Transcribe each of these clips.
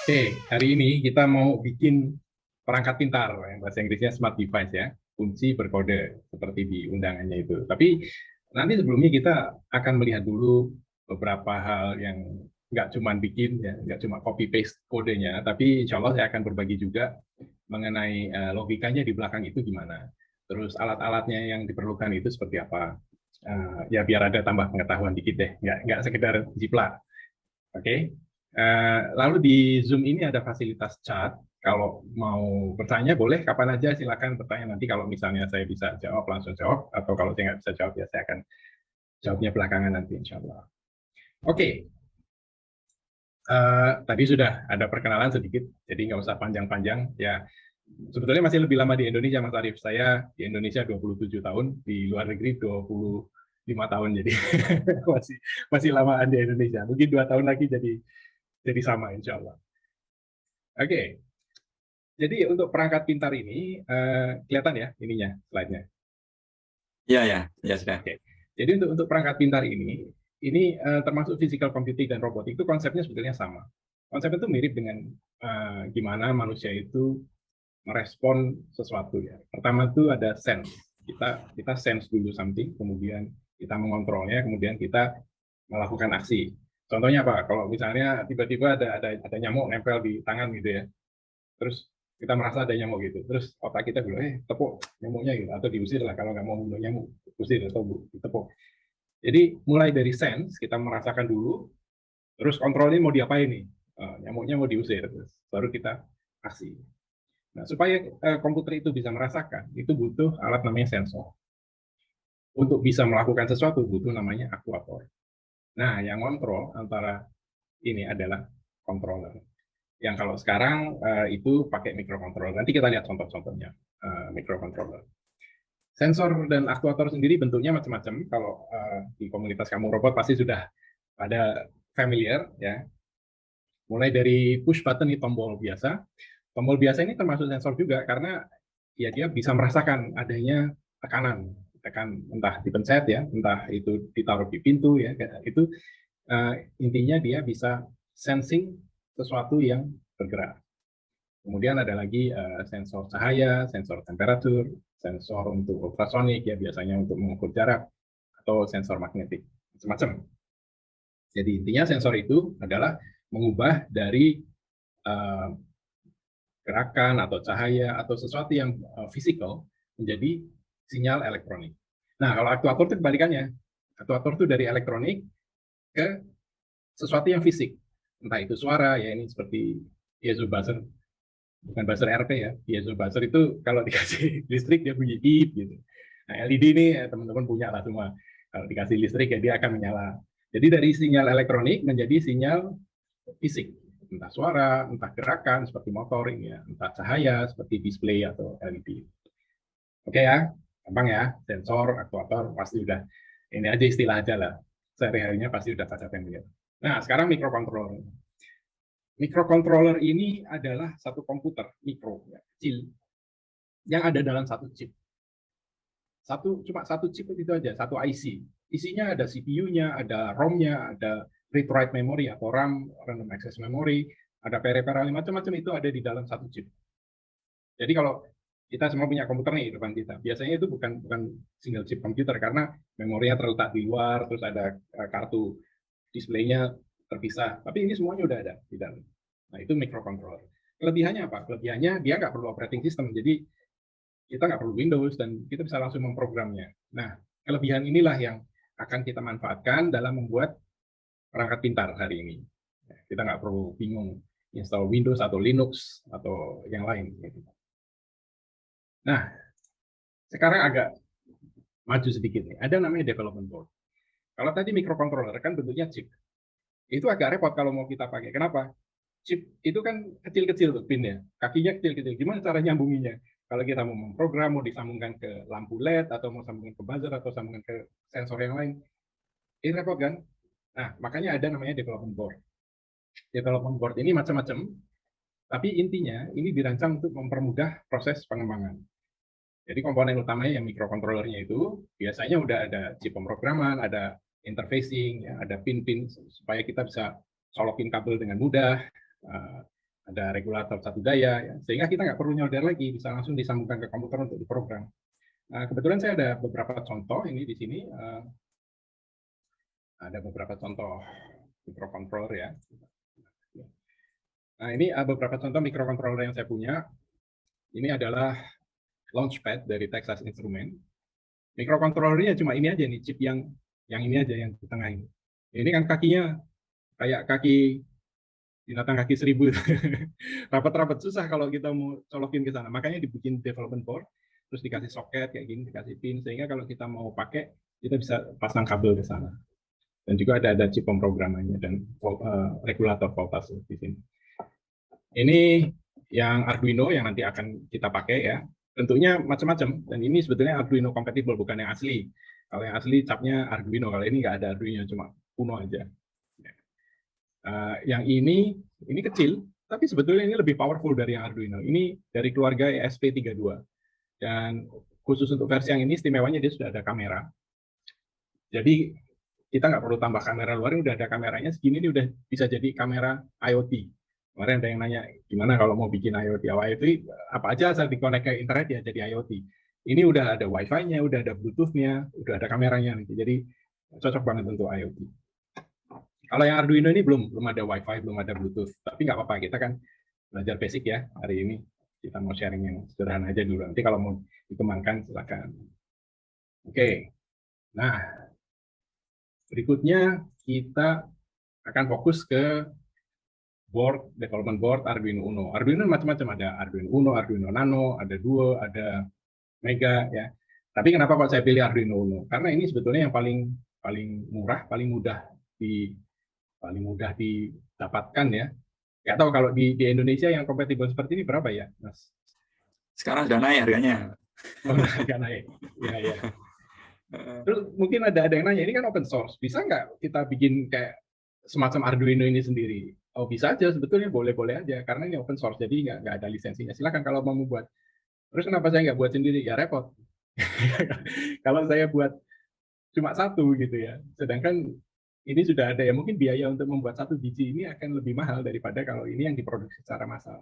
Oke, hari ini kita mau bikin perangkat pintar, yang bahasa Inggrisnya smart device ya, kunci berkode seperti di undangannya itu. Tapi nanti sebelumnya kita akan melihat dulu beberapa hal yang nggak cuma bikin ya, nggak cuma copy paste kodenya, tapi insya Allah saya akan berbagi juga mengenai logikanya di belakang itu gimana. Terus alat-alatnya yang diperlukan itu seperti apa. Ya biar ada tambah pengetahuan dikit deh, nggak sekedar jiplak. Oke. Lalu di Zoom ini ada fasilitas chat. Kalau mau bertanya boleh kapan aja silakan bertanya. Nanti kalau misalnya saya bisa jawab langsung jawab, atau kalau saya nggak bisa jawab ya saya akan jawabnya belakangan nanti insya Allah. Oke, tadi sudah ada perkenalan sedikit, jadi nggak usah panjang-panjang. Ya, sebetulnya masih lebih lama di Indonesia, Mas Arief. Saya di Indonesia 27 tahun, di luar negeri 25 tahun, jadi masih masih lamaan di Indonesia. Mungkin 2 tahun lagi jadi sama insya Allah. Oke, jadi untuk perangkat pintar ini, kelihatan ya ininya, slide-nya. Iya, ya, ya sudah. Oke. Jadi untuk perangkat pintar ini termasuk physical computing dan robotik itu konsepnya sebetulnya sama. Konsep itu mirip dengan gimana manusia itu merespon sesuatu ya. Pertama itu ada sense. Kita sense dulu something, kemudian kita mengontrolnya, kemudian kita melakukan aksi. Contohnya apa? Kalau misalnya tiba-tiba ada nyamuk nempel di tangan gitu ya, terus kita merasa ada nyamuk gitu, terus otak kita bilang tepuk nyamuknya gitu, atau diusir lah kalau nggak mau bunuh nyamuk, usir atau ditepuk. Jadi mulai dari sense kita merasakan dulu, terus kontrolnya mau diapain nih. Nyamuknya mau diusir, terus baru kita kasih. Nah, supaya komputer itu bisa merasakan itu butuh alat namanya sensor. Untuk bisa melakukan sesuatu butuh namanya aktuator. Nah, yang kontrol antara ini adalah controller, yang kalau sekarang itu pakai microcontroller. Nanti kita lihat contoh-contohnya microcontroller. Sensor dan aktuator sendiri bentuknya macam-macam. Kalau di komunitas kamu robot pasti sudah ada familiar ya. Mulai dari push button di tombol biasa. Tombol biasa ini termasuk sensor juga karena ya dia bisa merasakan adanya tekanan, tekan entah dipencet ya, entah itu ditaruh di pintu ya. Itu intinya dia bisa sensing sesuatu yang bergerak. Kemudian ada lagi sensor cahaya, sensor temperatur, sensor untuk ultrasonik ya biasanya untuk mengukur jarak, atau sensor magnetik, macam-macam. Jadi intinya sensor itu adalah mengubah dari uh, gerakan atau cahaya atau sesuatu yang fisikal menjadi sinyal elektronik. Nah, kalau aktuator itu kebalikannya. Aktuator itu dari elektronik ke sesuatu yang fisik. Entah itu suara, ya ini seperti piezo buzzer, bukan buzzer RP ya. Piezo buzzer itu kalau dikasih listrik dia bunyi beep gitu. Nah, LED ini teman-teman punya lah semua. Kalau dikasih listrik ya dia akan menyala. Jadi dari sinyal elektronik menjadi sinyal fisik, entah suara, entah gerakan seperti motor ini ya, entah cahaya seperti display atau LED. Oke ya, gampang ya, sensor, aktuator pasti udah ini aja istilah aja lah. Sehari-harinya pasti udah pada familiar. Nah, sekarang microcontroller. Microcontroller ini adalah satu komputer mikro, ya, kecil, yang ada dalam satu chip. Cuma satu chip itu aja, satu IC. Isinya ada CPU-nya, ada ROM-nya, ada read-write memory atau RAM, random access memory, ada peripheral macam-macam itu ada di dalam satu chip. Jadi kalau kita semua punya komputer nih di depan kita, biasanya itu bukan bukan single chip komputer karena memorinya terletak di luar, terus ada kartu displaynya terpisah. Tapi ini semuanya udah ada di dalam. Nah itu microcontroller. Kelebihannya apa? Kelebihannya dia nggak perlu operating system, jadi kita nggak perlu Windows dan kita bisa langsung memprogramnya. Nah, kelebihan inilah yang akan kita manfaatkan dalam membuat perangkat pintar hari ini. Kita nggak perlu bingung install Windows atau Linux atau yang lain. Nah, sekarang agak maju sedikit nih. Ada namanya development board. Kalau tadi microcontroller kan bentuknya chip. Itu agak repot kalau mau kita pakai. Kenapa? Chip itu kan kecil-kecil tuh pinnya. Kakinya kecil-kecil. Gimana cara nyambunginnya? Kalau kita mau memprogram, mau disambungkan ke lampu LED, atau mau sambungkan ke buzzer, atau sambungkan ke sensor yang lain, ini repot kan? Nah, makanya ada namanya development board. Development board ini macam-macam, tapi intinya ini dirancang untuk mempermudah proses pengembangan. Jadi komponen utamanya yang microcontrollernya itu biasanya udah ada chip pemrograman, ada interfacing, ya, ada pin-pin supaya kita bisa colokin kabel dengan mudah, ada regulator satu daya, ya. Sehingga kita nggak perlu nyolder lagi, bisa langsung disambungkan ke komputer untuk diprogram. Nah, kebetulan saya ada beberapa contoh ini di sini, ada beberapa contoh microcontroller ya. Nah, ini beberapa contoh microcontroller yang saya punya. Ini adalah Launchpad dari Texas Instruments. Microcontrollernya cuma ini aja nih, chip yang ini aja yang di tengah ini. Ini kan kakinya kayak kaki binatang kaki 1000. Rapat-rapat susah kalau kita mau colokin ke sana. Makanya dibikin development board, terus dikasih soket kayak gini, dikasih pin, sehingga kalau kita mau pakai, kita bisa pasang kabel ke sana. Dan juga ada chip pemrogramannya dan regulator voltase di sini. Ini yang Arduino yang nanti akan kita pakai ya. Tentunya macam-macam, dan ini sebetulnya Arduino compatible, bukan yang asli. Kalau yang asli capnya Arduino, kalau ini nggak ada Arduino, cuma Uno aja. Yang ini kecil, tapi sebetulnya ini lebih powerful dari yang Arduino. Ini dari keluarga ESP32. Dan khusus untuk versi yang ini, istimewanya dia sudah ada kamera. Jadi kita nggak perlu tambah kamera luar, ini udah ada kameranya, segini ini udah bisa jadi kamera IoT. Kemarin ada yang nanya, gimana kalau mau bikin IoT? IoT apa aja asal dikonek ke internet ya jadi IoT. Ini udah ada Wi-Fi-nya, udah ada Bluetooth-nya, udah ada kameranya. Jadi cocok banget untuk IoT. Kalau yang Arduino ini belum ada Wi-Fi, belum ada Bluetooth. Tapi nggak apa-apa, kita kan belajar basic ya hari ini. Kita mau sharing yang sederhana aja dulu. Nanti kalau mau dikembangkan, silakan. Oke. Nah, berikutnya kita akan fokus ke board, development board Arduino Uno. Arduino macam-macam, ada Arduino Uno, Arduino Nano, ada Duo, ada Mega ya. Tapi kenapa kok saya pilih Arduino Uno? Karena ini sebetulnya yang paling murah, paling mudah didapatkan ya. Nggak tahu kalau di Indonesia yang kompatibel seperti ini berapa ya, Mas? Sekarang sudah naik harganya. Oh, nggak naik. Ya. Terus mungkin ada yang nanya, ini kan open source, bisa nggak kita bikin kayak semacam Arduino ini sendiri? Oh bisa aja, sebetulnya boleh-boleh aja, karena ini open source, jadi nggak ada lisensinya. Silakan kalau mau membuat. Terus kenapa saya nggak buat sendiri? Ya repot. Kalau saya buat cuma satu gitu ya, sedangkan ini sudah ada ya, mungkin biaya untuk membuat satu biji ini akan lebih mahal daripada kalau ini yang diproduksi secara massal.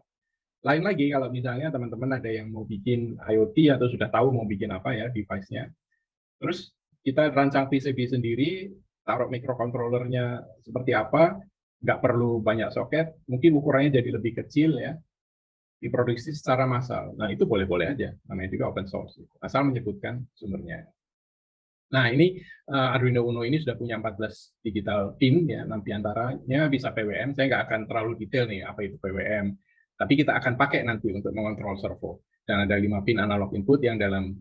Lain lagi kalau misalnya teman-teman ada yang mau bikin IoT atau sudah tahu mau bikin apa ya device-nya, terus kita rancang PCB sendiri, taruh microcontrollernya seperti apa, nggak perlu banyak soket, mungkin ukurannya jadi lebih kecil ya, diproduksi secara massal. Nah itu boleh-boleh aja, namanya juga open source, asal menyebutkan sumbernya. Nah ini Arduino Uno ini sudah punya 14 digital pin ya, 6 diantaranya bisa PWM. Saya nggak akan terlalu detail nih apa itu PWM, tapi kita akan pakai nanti untuk mengontrol servo. Dan ada 5 pin analog input yang dalam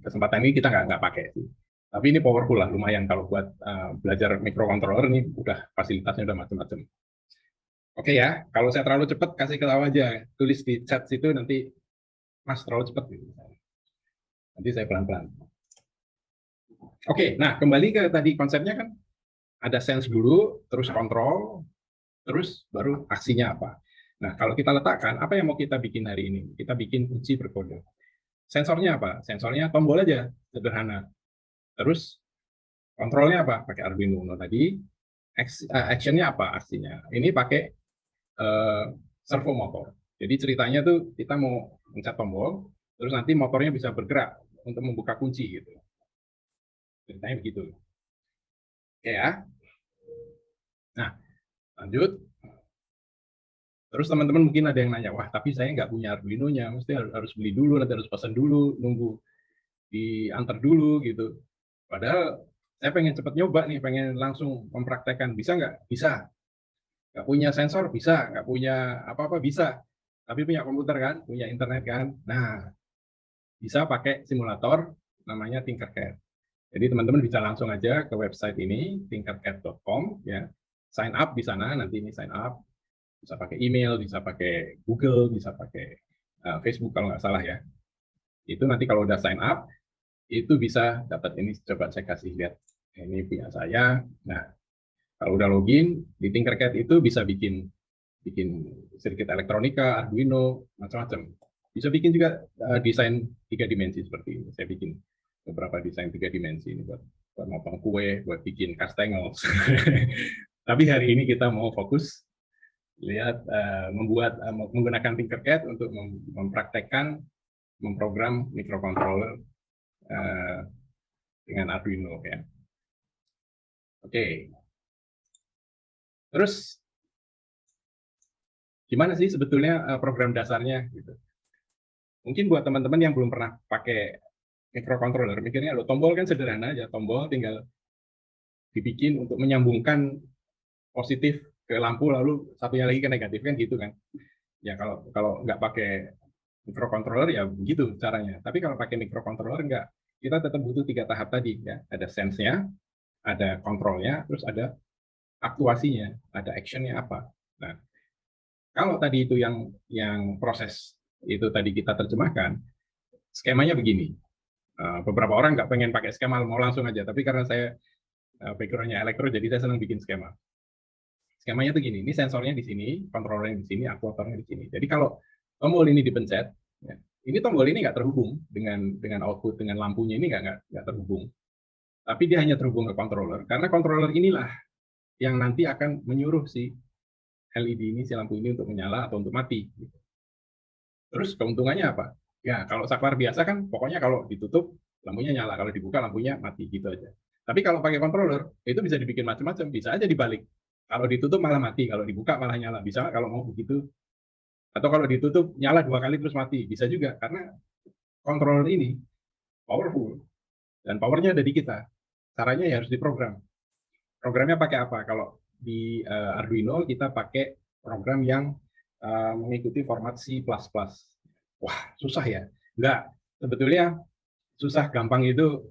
kesempatan ini kita nggak pakai sih. Tapi ini powerful lah, lumayan kalau buat belajar microcontroller ini udah fasilitasnya udah macam-macam. Oke ya, kalau saya terlalu cepat kasih tahu aja, tulis di chat situ nanti Mas terlalu cepat gitu. Nanti saya pelan-pelan. Oke, nah kembali ke tadi konsepnya kan ada sense dulu, terus kontrol, terus baru aksinya apa. Nah kalau kita letakkan, apa yang mau kita bikin hari ini? Kita bikin kunci berkode. Sensornya apa? Sensornya tombol aja, sederhana. Terus kontrolnya apa? Pakai Arduino Uno tadi. Actionnya apa? Aksinya. Ini pakai servo motor. Jadi ceritanya tuh kita mau mencet tombol, terus nanti motornya bisa bergerak untuk membuka kunci gitu. Ceritanya begitu. Oke ya. Nah, lanjut. Terus teman-teman mungkin ada yang nanya, wah tapi saya nggak punya Arduino-nya, mesti harus beli dulu, nanti harus pesan dulu, nunggu diantar dulu gitu. Padahal saya pengen cepat nyoba nih, pengen langsung mempraktekkan. Bisa nggak? Bisa. Nggak punya sensor? Bisa. Nggak punya apa-apa? Bisa. Tapi punya komputer kan? Punya internet kan? Nah, bisa pakai simulator namanya Tinkercad. Jadi teman-teman bisa langsung aja ke website ini, tinkercad.com, ya. Sign up di sana, nanti ini sign up. Bisa pakai email, bisa pakai Google, bisa pakai Facebook kalau nggak salah ya. Itu nanti kalau udah sign up, itu bisa dapat ini. Coba saya kasih lihat. Ini punya saya. Nah, kalau udah login di Tinkercad itu bisa bikin sirkuit elektronika, Arduino, macam-macam. Bisa bikin juga desain 3 dimensi seperti ini. Saya bikin beberapa desain 3 dimensi ini buat motong kue, buat bikin kastengel. Tapi hari ini kita mau fokus lihat menggunakan Tinkercad untuk mempraktekkan memprogram microcontroller dengan Arduino ya. Oke. Terus gimana sih sebetulnya program dasarnya gitu. Mungkin buat teman-teman yang belum pernah pakai microcontroller, mikirnya lo tombol kan sederhana aja, tombol tinggal dibikin untuk menyambungkan positif ke lampu lalu satunya lagi ke negatif kan gitu kan. Ya kalau kalau nggak pakai microcontroller ya begitu caranya. Tapi kalau pakai microcontroller nggak, kita tetap butuh 3 tahap tadi ya. Ada sense-nya, ada kontrolnya, terus ada aktuasinya, ada action-nya apa. Nah, kalau tadi itu yang proses itu tadi kita terjemahkan, skemanya begini. Beberapa orang nggak pengen pakai skema, mau langsung aja. Tapi karena saya background-nya elektro, jadi saya senang bikin skema. Skemanya tuh gini, ini sensornya di sini, kontrolernya di sini, aktuatornya di sini. Jadi kalau tombol ini dipencet, ya, ini tombol ini nggak terhubung dengan output, dengan lampunya ini nggak terhubung. Tapi dia hanya terhubung ke controller, karena controller inilah yang nanti akan menyuruh si LED ini, si lampu ini untuk menyala atau untuk mati. Terus keuntungannya apa? Ya kalau saklar biasa kan pokoknya kalau ditutup lampunya nyala, kalau dibuka lampunya mati gitu aja. Tapi kalau pakai controller itu bisa dibikin macam-macam, bisa aja dibalik. Kalau ditutup malah mati, kalau dibuka malah nyala. Bisa kalau mau begitu. Atau kalau ditutup nyala 2 kali terus mati, bisa juga karena controller ini powerful dan powernya ada di kita. Caranya ya harus diprogram. Programnya pakai apa? Kalau di Arduino kita pakai program yang mengikuti format C++. Wah, susah ya? Enggak. Sebetulnya susah gampang itu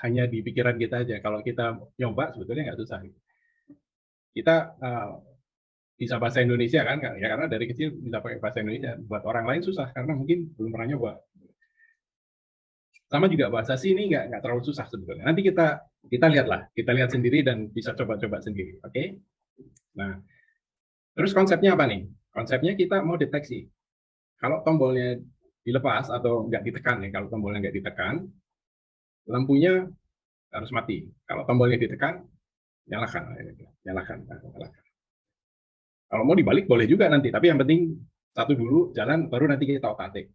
hanya di pikiran kita aja. Kalau kita nyoba sebetulnya nggak susah. Kita bisa bahasa Indonesia kan? Ya karena dari kecil bisa pakai bahasa Indonesia. Buat orang lain susah karena mungkin belum pernah nyoba. Sama juga bahasa C ini nggak terlalu susah sebetulnya. Nanti kita lihatlah, kita lihat sendiri dan bisa coba-coba sendiri. Oke? Okay? Nah, terus konsepnya apa nih? Konsepnya kita mau deteksi. Kalau tombolnya dilepas atau nggak ditekan nih, kalau tombolnya nggak ditekan, lampunya harus mati. Kalau tombolnya ditekan, nyalakan, nyalakan, nyalakan. Kalau mau dibalik boleh juga nanti, tapi yang penting satu dulu jalan, baru nanti kita otak-atik.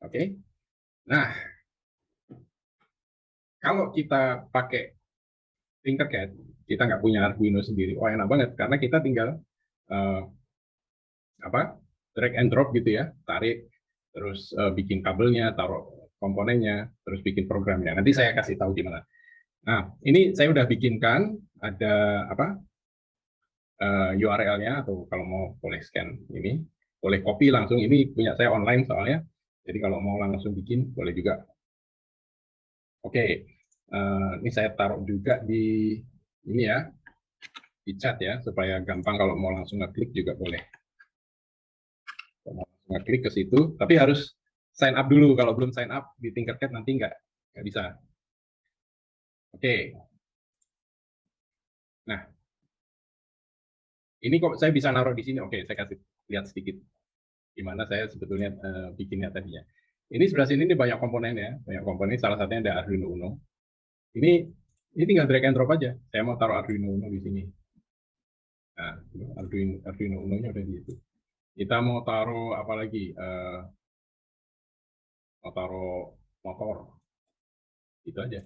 Oke? Nah, kalau kita pakai Tinkercad, kita nggak punya Arduino sendiri, oh enak banget karena kita tinggal uh, apa drag and drop gitu ya, tarik, terus bikin kabelnya, taruh komponennya, terus bikin programnya. Nanti saya kasih tahu gimana. Nah, ini saya udah bikinkan ada apa URL-nya atau kalau mau boleh scan ini, boleh copy langsung. Ini punya saya online soalnya, jadi kalau mau langsung bikin boleh juga. Oke, ini saya taruh juga di ini ya, di chat ya, supaya gampang kalau mau langsung ngeklik juga boleh. Kalau mau langsung ngeklik ke situ, tapi harus sign up dulu. Kalau belum sign up di Tinkercad nanti nggak bisa. Oke, nah ini kok saya bisa naruh di sini. Oke, saya kasih lihat sedikit gimana saya sebetulnya bikinnya tadinya. Ini sebelah sini ini banyak komponen ya, banyak komponen. Salah satunya ada Arduino Uno. Ini tinggal drag and drop aja. Saya mau taruh Arduino Uno di sini. Nah, Arduino Uno-nya udah di situ. Kita mau taruh apa lagi? Mau taruh motor. Itu aja.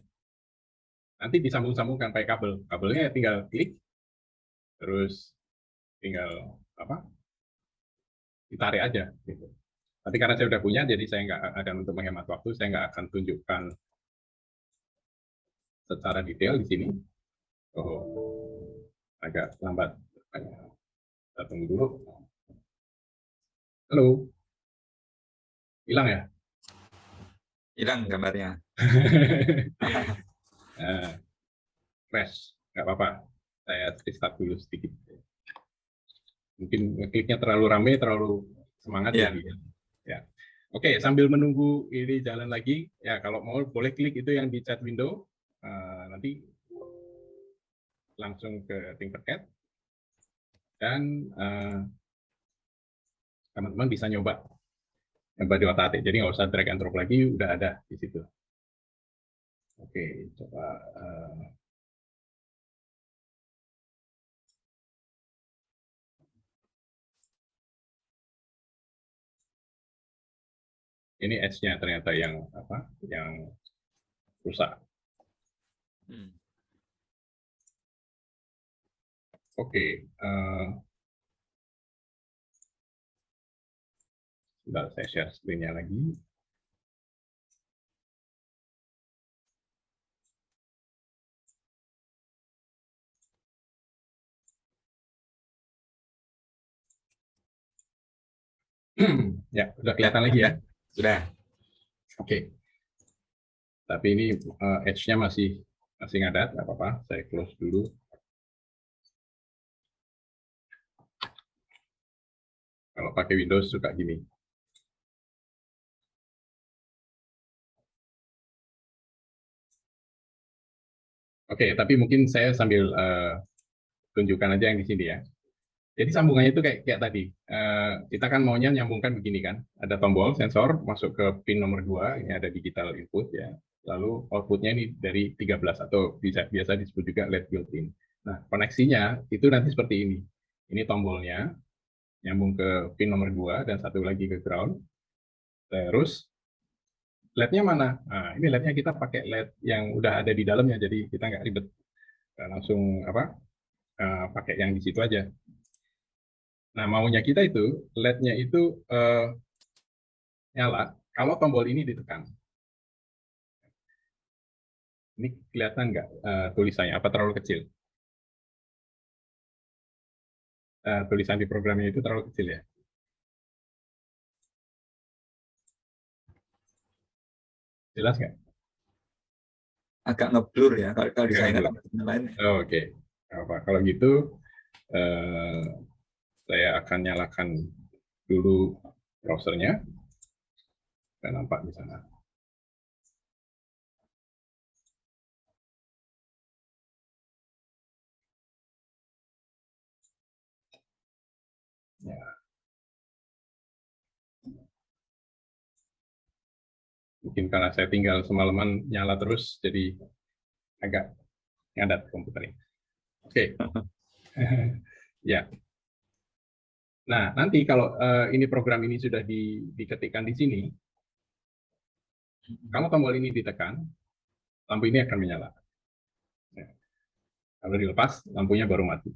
Nanti disambung-sambungkan pakai kabel. Kabelnya tinggal klik, terus tinggal apa? Ditarik aja. Gitu. Tapi karena saya udah punya, jadi saya nggak akan untuk menghemat waktu, saya nggak akan tunjukkan secara detail di sini. Oh, agak lambat. Kita tunggu dulu. Halo, hilang ya? Hilang gambarnya. Crash, nggak apa-apa. Saya restart dulu sedikit. Mungkin kliknya terlalu rame, terlalu semangat Iya. jadi. Ya. Oke, sambil menunggu ini jalan lagi, ya kalau mau boleh klik itu yang di chat window. Nanti langsung ke Tinkercad dan teman-teman bisa nyoba di otak-atik. Jadi nggak usah drag and drop lagi, udah ada di situ. Oke, coba ini edge-nya ternyata yang apa? Yang rusak. Oke, sebentar saya share screen-nya lagi. Ya, sudah kelihatan lagi ya? Sudah. Oke. Tapi ini edge-nya masih ngadat, nggak apa-apa. Saya close dulu. Kalau pakai Windows suka gini. Oke, tapi mungkin saya sambil tunjukkan aja yang di sini ya. Jadi sambungannya itu kayak tadi. Kita kan maunya nyambungkan begini kan. Ada tombol sensor masuk ke pin nomor 2, ini ada digital input ya. Lalu outputnya ini dari 13 atau biasa disebut juga LED built-in. Nah, koneksinya itu nanti seperti ini. Ini tombolnya, nyambung ke pin nomor 2 dan satu lagi ke ground. Terus LED-nya mana? Nah, ini LED-nya kita pakai LED yang udah ada di dalamnya, jadi kita nggak ribet. Langsung pakai yang di situ aja. Nah, maunya kita itu LED-nya itu nyala kalau tombol ini ditekan. Ini kelihatan nggak tulisannya? Apa terlalu kecil? Tulisan di programnya itu terlalu kecil ya? Jelas nggak? Agak ngeblur ya kalau di saya lain. Oke. Apa? Kalau gitu saya akan nyalakan dulu browsernya. Dan nampak di sana. Ya. Mungkin karena saya tinggal semalaman nyala terus, jadi agak ngadat komputernya. Oke. Ya. Nah, nanti kalau ini program ini sudah diketikkan di sini, kalau tombol ini ditekan, lampu ini akan menyala. Ya. Kalau dilepas, lampunya baru mati.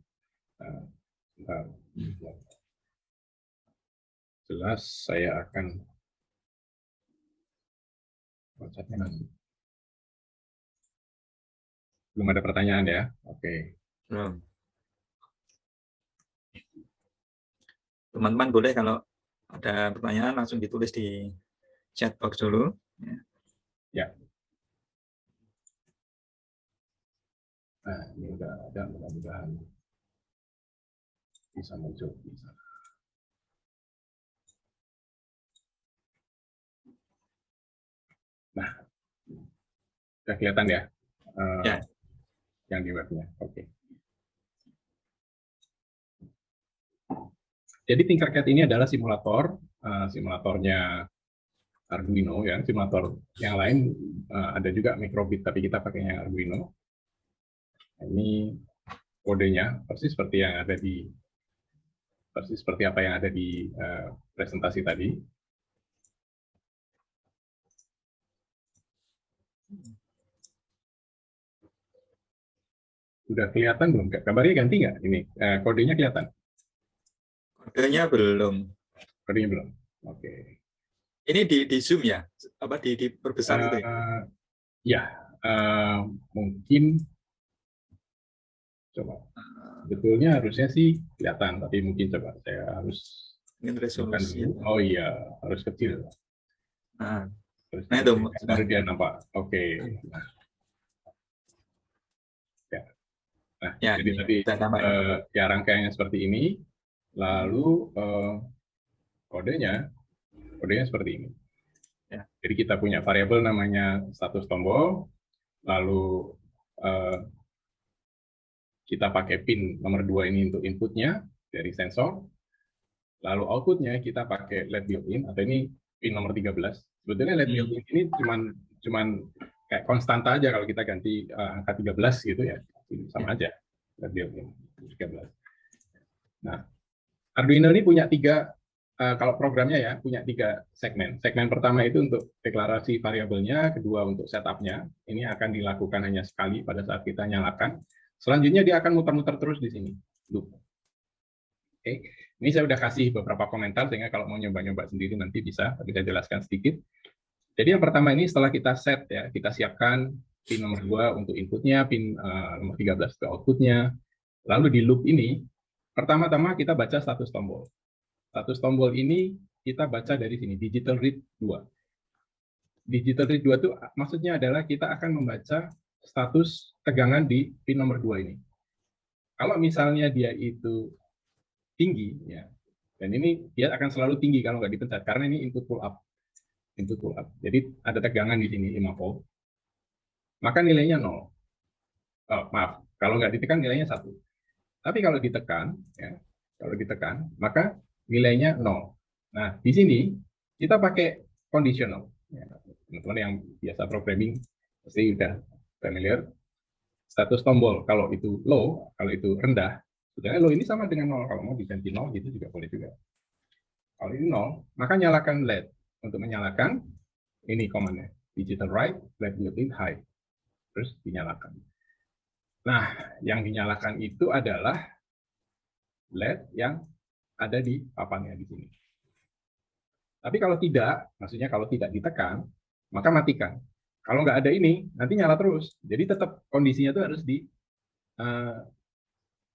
Jelas, saya akan belum ada pertanyaan ya? Oke. Teman-teman boleh kalau ada pertanyaan langsung ditulis di chat box dulu. Ya. Nah, ini udah ada, mudah-mudahan bisa muncul. Nah, sudah kelihatan ya? Ya. Yang di webnya. Oke. Jadi Tinkercad ini adalah simulator, simulatornya Arduino ya, simulator yang lain ada juga Microbit, tapi kita pakai yang Arduino. Ini kodenya persis seperti apa yang ada di presentasi tadi. Sudah kelihatan belum? Gambarnya ganti nggak? Ini kodenya kelihatan? Kodenya belum. Kodenya belum. Oke. Ini di zoom ya? Apa diperbesar gitu ya? Ya, mungkin coba. Betulnya harusnya sih kelihatan, tapi mungkin coba saya harus resolusi. Oh iya, harus kecil. Nah itu baru dia nampak. Oke. Nah, ya, jadi tadi ya rangkaiannya seperti ini, lalu kodenya seperti ini. Ya. Jadi kita punya variabel namanya status tombol, lalu kita pakai pin nomor 2 ini untuk inputnya dari sensor, lalu outputnya kita pakai LED built-in, atau ini pin nomor 13. Sebetulnya LED built-in ini cuman kayak konstanta aja, kalau kita ganti angka 13 gitu ya, sama aja. LED built-in 13. Nah, Arduino ini punya tiga kalau programnya ya punya 3 segmen. Segmen pertama itu untuk deklarasi variabelnya, kedua untuk setupnya. Ini akan dilakukan hanya sekali pada saat kita nyalakan. Selanjutnya dia akan muter-muter terus di sini, loop. Oke, ini saya udah kasih beberapa komentar sehingga kalau mau nyoba-nyoba sendiri nanti bisa, tapi saya jelaskan sedikit. Jadi yang pertama ini setelah kita set ya, kita siapkan pin nomor 2 untuk inputnya, pin nomor 13 ke outputnya. Lalu di loop ini, pertama-tama kita baca status tombol. Status tombol ini kita baca dari sini, digital read 2. Digital read 2 itu maksudnya adalah kita akan membaca status tegangan di pin nomor 2 ini. Kalau misalnya dia itu tinggi, ya, dan ini dia akan selalu tinggi kalau nggak dipencet, karena ini input pull up. Input pull up. Jadi ada tegangan di sini 5 volt. Maka nilainya 0. Oh, maaf, kalau nggak ditekan nilainya 1. Tapi kalau ditekan, ya, kalau ditekan, maka nilainya 0. Nah, di sini kita pakai conditional. Ya, teman-teman yang biasa programming pasti udah familiar. Status tombol kalau itu low, kalau itu rendah, sebenarnya low ini sama dengan 0. Kalau mau diganti 0 gitu juga boleh juga. Kalau ini 0, maka nyalakan LED. Untuk menyalakan, ini komannya. Digital write, LED built-in high. Terus dinyalakan. Nah, yang dinyalakan itu adalah LED yang ada di papannya di sini. Tapi kalau tidak, maksudnya kalau tidak ditekan, maka matikan. Kalau nggak ada ini, nanti nyala terus. Jadi tetap kondisinya itu harus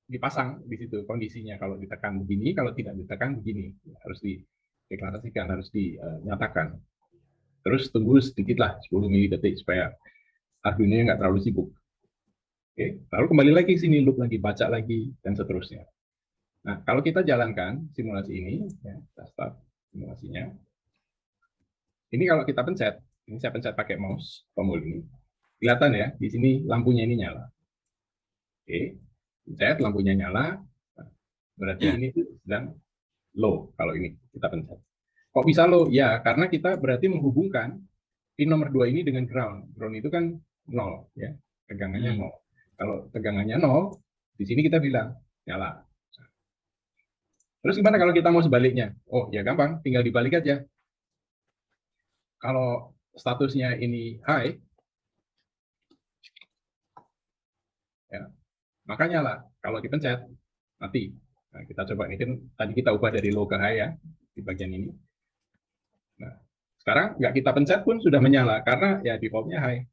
dipasang di situ kondisinya. Kalau ditekan begini, kalau tidak ditekan begini. Harus dideklarasikan, harus dinyatakan. Terus tunggu sedikit lah, 10 milidetik supaya Arduino nggak terlalu sibuk. Oke, lalu kembali lagi ke sini, loop lagi, baca lagi, dan seterusnya. Nah, kalau kita jalankan simulasi ini, ya, kita start simulasinya. Ini kalau kita pencet, ini saya pencet pakai mouse tombol ini, kelihatan ya, di sini lampunya ini nyala. Oke, pencet, lampunya nyala, berarti ini sedang low kalau ini kita pencet. Kok bisa low? Ya, karena kita berarti menghubungkan pin nomor 2 ini dengan ground. Ground itu kan 0, ya, tegangannya 0. Kalau tegangannya 0, di sini kita bilang nyala. Terus gimana kalau kita mau sebaliknya? Oh, ya gampang, tinggal dibalik aja. Kalau statusnya ini high, ya, maka nyala. Kalau dipencet, mati. Nah, kita coba ini kan tadi kita ubah dari low ke high ya di bagian ini. Nah, sekarang nggak kita pencet pun sudah menyala karena ya defaultnya high.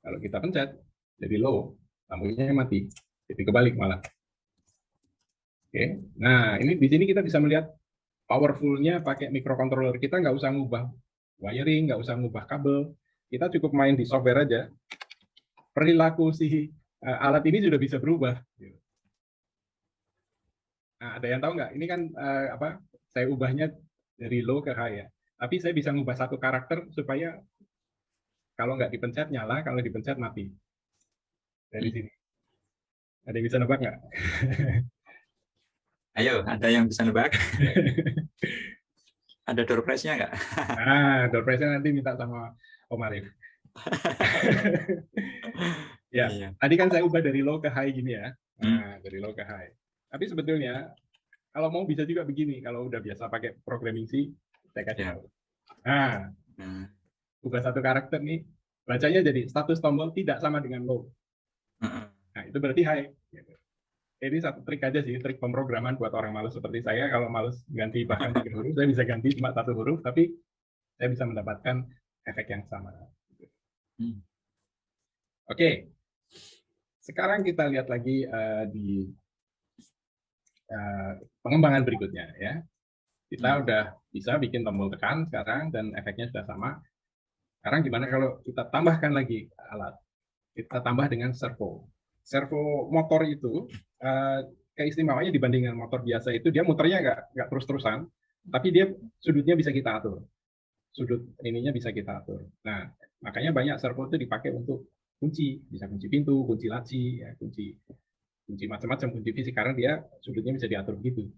Kalau kita pencet jadi low, lampunya mati. Jadi kebalik malah. Oke. Nah, ini di sini kita bisa melihat powerful-nya pakai microcontroller. Kita nggak usah ngubah wiring, nggak usah ngubah kabel. Kita cukup main di software aja. Perilaku si alat ini sudah bisa berubah. Nah, ada yang tahu nggak? Ini kan saya ubahnya dari low ke high ya. Tapi saya bisa ngubah satu karakter supaya kalau nggak dipencet nyala, kalau dipencet mati. Dari sini. Ada yang bisa nebak nggak? Ayo, ada yang bisa nebak? Ada door prize-nya nggak? Nah, door prize-nya nanti minta sama Om Arif. Ya, iya. Tadi kan saya ubah dari low ke high gini ya. Nah, dari low ke high. Tapi sebetulnya kalau mau bisa juga begini. Kalau udah biasa pakai programming C, saya kasih tahu. Nah, ubah satu karakter nih, bacanya jadi status tombol tidak sama dengan low. Nah, itu berarti high. Ini satu trik aja sih, trik pemrograman buat orang malas seperti saya. Kalau malas ganti bahkan 3 huruf, saya bisa ganti cuma 1 huruf, tapi saya bisa mendapatkan efek yang sama. Oke. Sekarang kita lihat lagi di pengembangan berikutnya ya. Kita udah bisa bikin tombol tekan sekarang dan efeknya sudah sama. Sekarang gimana kalau kita tambahkan lagi alat? Kita tambah dengan servo. Servo motor itu keistimewaannya dibandingkan motor biasa itu dia muternya nggak terus-terusan, tapi dia sudutnya bisa kita atur. Sudut ininya bisa kita atur. Nah, makanya banyak servo itu dipakai untuk kunci, bisa kunci pintu, kunci laci, ya, kunci macam-macam, kunci fisik karena dia sudutnya bisa diatur begitu.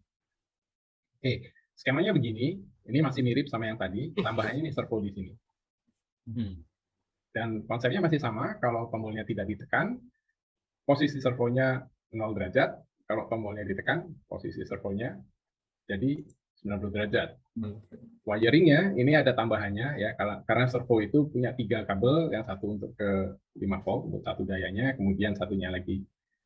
Oke, skemanya begini, ini masih mirip sama yang tadi, tambahannya ini servo di sini. Dan konsepnya masih sama, kalau tombolnya tidak ditekan, posisi servonya 0 derajat, kalau tombolnya ditekan, posisi servonya jadi 90 derajat. Wiringnya ini ada tambahannya ya, karena servo itu punya 3 kabel, yang satu untuk ke 5 volt untuk satu dayanya, kemudian satunya lagi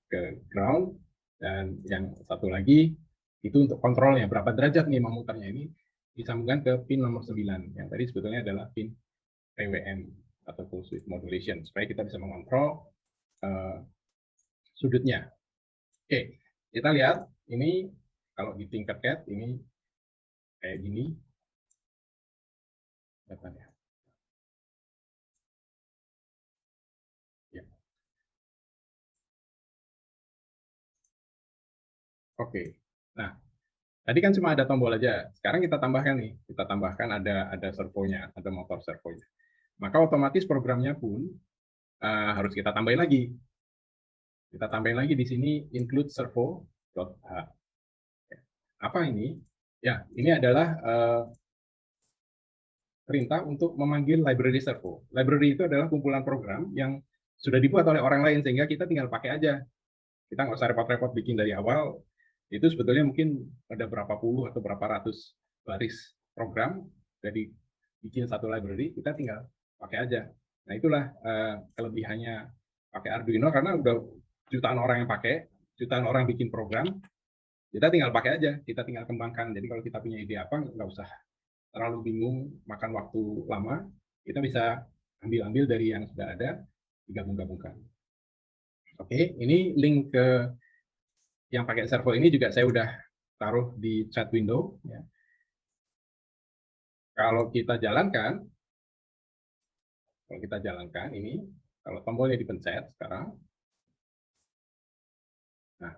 ke ground, dan yang satu lagi itu untuk kontrolnya berapa derajat nih memutarnya, ini disambungkan ke pin nomor 9 yang tadi sebetulnya adalah pin PWM atau full switch modulation, supaya kita bisa mengontrol sudutnya. Oke, kita lihat ini kalau di Tinkercad ini kayak gini datanya. Ya. Oke. Nah, tadi kan cuma ada tombol aja. Sekarang kita tambahkan nih, kita tambahkan ada servonya, ada motor servonya. Maka otomatis programnya pun harus kita tambahin lagi. Kita tambahin lagi di sini include servo.h. Apa ini? Ya, ini adalah perintah untuk memanggil library servo. Library itu adalah kumpulan program yang sudah dibuat oleh orang lain, sehingga kita tinggal pakai aja. Kita nggak usah repot-repot bikin dari awal. Itu sebetulnya mungkin ada berapa puluh atau berapa ratus baris program, jadi bikin satu library, kita tinggal pakai aja. Nah, itulah kelebihannya pakai Arduino, karena udah jutaan orang yang pakai, jutaan orang bikin program, kita tinggal pakai aja, kita tinggal kembangkan. Jadi kalau kita punya ide apa, nggak usah terlalu bingung, makan waktu lama, kita bisa ambil-ambil dari yang sudah ada, digabung-gabungkan. Oke, ini link ke yang pakai servo ini juga saya udah taruh di chat window. Ya. Kalau kita jalankan ini, kalau tombolnya dipencet sekarang, nah,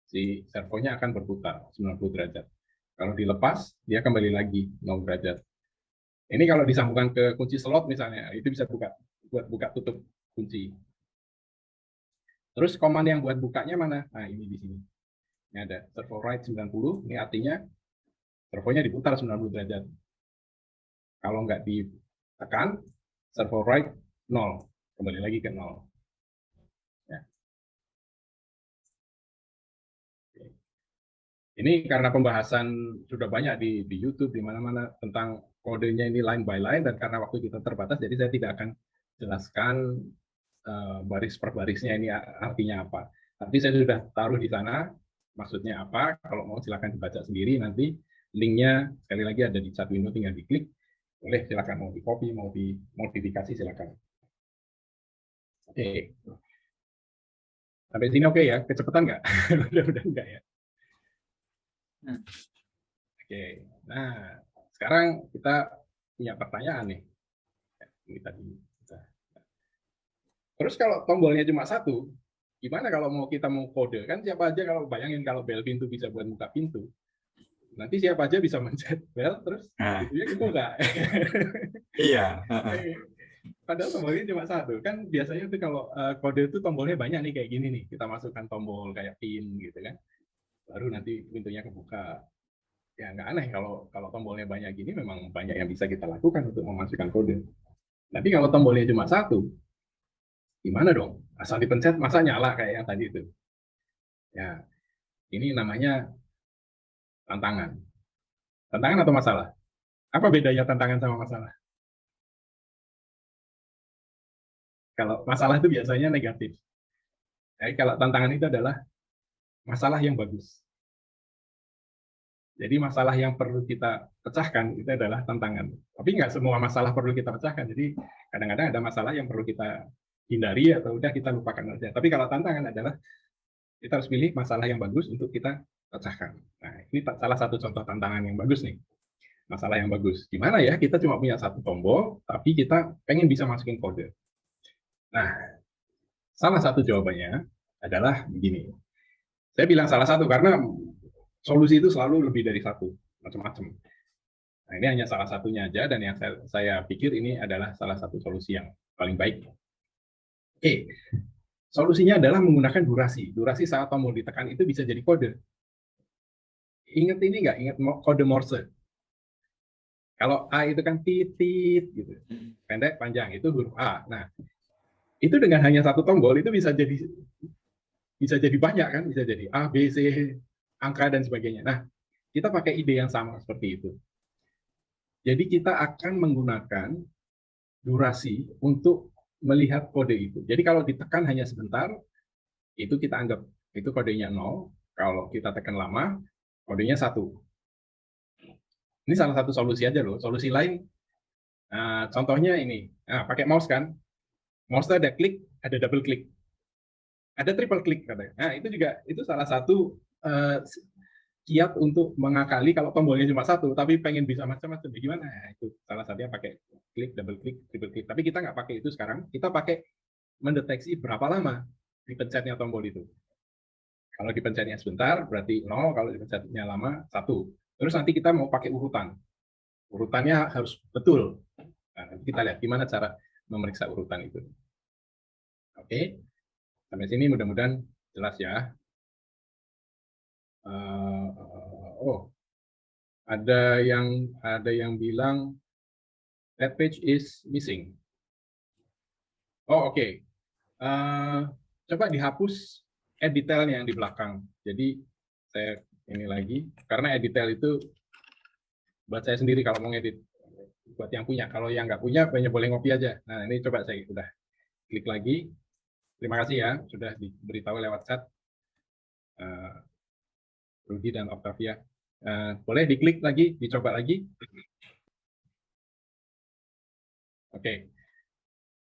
si servonya akan berputar 90 derajat. Kalau dilepas, dia kembali lagi 0 derajat. Ini kalau disambungkan ke kunci slot misalnya, itu bisa buat buka tutup kunci. Terus command yang buat bukanya mana? Nah, ini di sini. Ini ada servo right 90, ini artinya servonya diputar 90 derajat. Kalau nggak ditekan, servo right 0, kembali lagi ke 0. Ya. Ini karena pembahasan sudah banyak di YouTube, di mana-mana tentang kodenya ini line by line, dan karena waktu kita terbatas, jadi saya tidak akan jelaskan baris per barisnya ini artinya apa. Tapi saya sudah taruh di sana maksudnya apa. Kalau mau silakan dibaca sendiri, nanti linknya sekali lagi ada di chat window, tinggal diklik. Boleh, silakan mau di copy, mau dimodifikasi, silakan. Oke. Sampai sini oke ya? Kecepatan nggak? Mudah-mudahan enggak ya. Oke. Nah, sekarang kita punya pertanyaan nih. Ini tadi. Terus kalau tombolnya cuma satu, gimana kalau kita mau kode? Kan siapa aja, kalau bayangin kalau bel pintu bisa buat buka pintu, nanti siapa aja bisa mencet bel, terus pintunya kebuka. Iya. Padahal tombolnya cuma satu. Kan biasanya itu kalau kode itu tombolnya banyak nih, kayak gini nih. Kita masukkan tombol kayak pin gitu kan. Baru nanti pintunya kebuka. Ya nggak aneh kalau tombolnya banyak gini, memang banyak yang bisa kita lakukan untuk memasukkan kode. Tapi kalau tombolnya cuma satu, gimana dong? Asal dipencet masa nyala kayak yang tadi itu? Ya, ini namanya tantangan. Tantangan atau masalah? Apa bedanya tantangan sama masalah? Kalau masalah itu biasanya negatif. Jadi kalau tantangan itu adalah masalah yang bagus. Jadi masalah yang perlu kita pecahkan itu adalah tantangan. Tapi nggak semua masalah perlu kita pecahkan. Jadi kadang-kadang ada masalah yang perlu kita hindari atau udah kita lupakan saja. Tapi kalau tantangan adalah kita harus pilih masalah yang bagus untuk kita pecahkan. Nah, ini salah satu contoh tantangan yang bagus nih. Masalah yang bagus. Gimana ya? Kita cuma punya satu tombol, tapi kita pengen bisa masukin kode. Nah, salah satu jawabannya adalah begini. Saya bilang salah satu karena solusi itu selalu lebih dari satu, macam-macam. Nah, ini hanya salah satunya aja, dan yang saya pikir ini adalah salah satu solusi yang paling baik. Oke, solusinya adalah menggunakan durasi. Durasi saat tombol ditekan itu bisa jadi kode. Ingat ini nggak? Ingat kode Morse? Kalau A itu kan titit gitu, pendek panjang, itu huruf A. Nah, itu dengan hanya satu tombol itu bisa jadi banyak kan, bisa jadi A, B, C, angka dan sebagainya. Nah, kita pakai ide yang sama seperti itu. Jadi kita akan menggunakan durasi untuk melihat kode itu. Jadi kalau ditekan hanya sebentar, itu kita anggap itu kodenya 0. Kalau kita tekan lama, kodenya 1. Ini salah satu solusi aja loh. Solusi lain, contohnya ini, pakai mouse kan. Mouse ada klik, ada double klik, ada triple klik katanya. Nah itu juga itu salah satu kiat untuk mengakali kalau tombolnya cuma satu, tapi pengen bisa macam-macam. Gimana? Nah, itu salah satunya pakai klik, double klik, triple klik. Tapi kita nggak pakai itu sekarang. Kita pakai mendeteksi berapa lama dipencetnya tombol itu. Kalau dipencetnya sebentar, berarti 0. Kalau dipencetnya lama, 1. Terus nanti kita mau pakai urutan. Urutannya harus betul. Nah, nanti kita lihat gimana cara memeriksa urutan itu. Oke, sampai sini mudah-mudahan jelas ya. Oh, ada yang bilang that page is missing. Oh, oke. Coba dihapus detailnya yang di belakang. Jadi saya ini lagi, karena detail itu buat saya sendiri kalau mau ngedit, buat yang punya. Kalau yang nggak punya, banyak boleh ngopi aja. Nah ini coba saya udah klik lagi. Terima kasih ya sudah diberitahu lewat chat, Rudi dan Octavia. Boleh diklik lagi, dicoba lagi. Oke,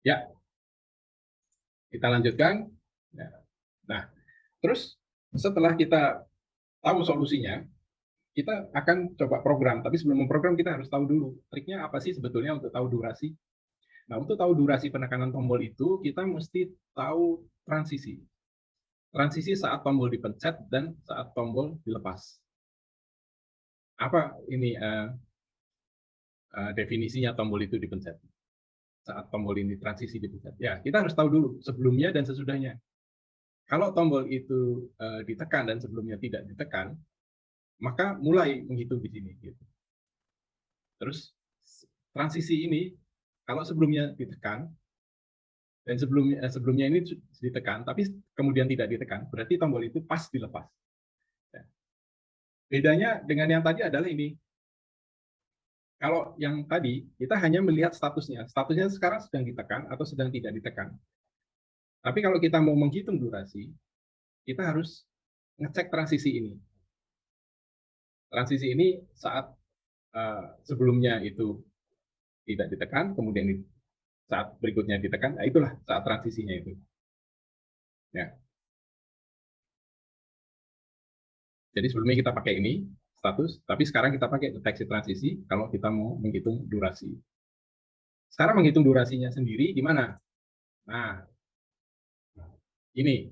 ya kita lanjutkan. Nah, terus setelah kita tahu solusinya, kita akan coba program. Tapi sebelum memprogram kita harus tahu dulu triknya apa sih sebetulnya untuk tahu durasi. Nah, untuk tahu durasi penekanan tombol itu kita mesti tahu transisi. Transisi saat tombol dipencet dan saat tombol dilepas. Apa ini definisinya tombol itu dipencet? Saat tombol ini transisi dipencet. Ya, kita harus tahu dulu sebelumnya dan sesudahnya. Kalau tombol itu ditekan dan sebelumnya tidak ditekan, maka mulai menghitung di sini. Gitu. Terus transisi ini kalau sebelumnya ditekan dan sebelumnya ini ditekan, tapi kemudian tidak ditekan, berarti tombol itu pas dilepas. Ya. Bedanya dengan yang tadi adalah ini. Kalau yang tadi kita hanya melihat statusnya, statusnya sekarang sedang ditekan atau sedang tidak ditekan. Tapi kalau kita mau menghitung durasi, kita harus ngecek transisi ini. Transisi ini saat sebelumnya itu tidak ditekan, kemudian saat berikutnya ditekan, nah itulah saat transisinya itu. Ya. Jadi sebelumnya kita pakai ini, status, tapi sekarang kita pakai deteksi transisi kalau kita mau menghitung durasi. Sekarang menghitung durasinya sendiri gimana? Nah, ini.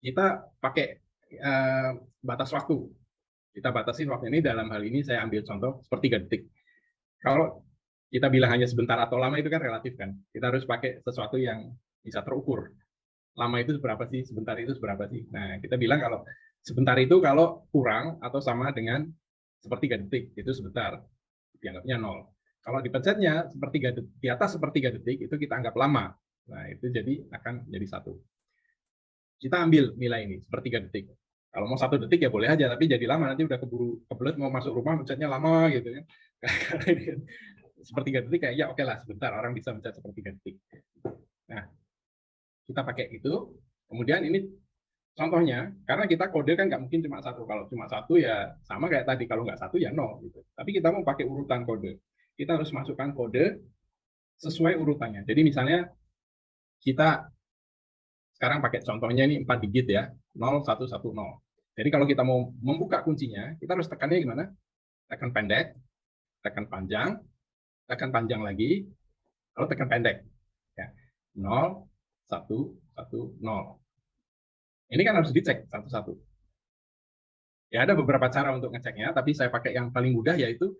Kita pakai batas waktu. Kita batasi waktu ini, dalam hal ini saya ambil contoh sepertiga detik. Kalau kita bilang hanya sebentar atau lama itu kan relatif kan. Kita harus pakai sesuatu yang bisa terukur. Lama itu seberapa sih, sebentar itu seberapa sih. Nah, kita bilang kalau sebentar itu kalau kurang atau sama dengan sepertiga detik, itu sebentar. Dianggapnya 0. Kalau dipencetnya di atas sepertiga detik, itu kita anggap lama. Nah, itu jadi akan jadi 1. Kita ambil nilai ini, sepertiga detik. Kalau mau 1 detik ya boleh aja, tapi jadi lama, nanti udah keburu kebelet mau masuk rumah, mencetnya lama gitu kan. Sepertiga detik kayak ya oke lah, sebentar orang bisa mencet sepertiga detik. Nah, kita pakai itu. Kemudian ini contohnya, karena kita kode kan nggak mungkin cuma 1. Kalau cuma 1 ya sama kayak tadi, kalau nggak 1 ya 0 gitu. Tapi kita mau pakai urutan kode. Kita harus masukkan kode sesuai urutannya. Jadi misalnya kita sekarang pakai contohnya ini 4 digit ya, 0110. Jadi kalau kita mau membuka kuncinya, kita harus tekannya gimana? Tekan pendek, tekan panjang lagi, lalu tekan pendek. Ya. 0, 1, 1, 0. Ini kan harus dicek satu-satu. Ya ada beberapa cara untuk ngeceknya, tapi saya pakai yang paling mudah yaitu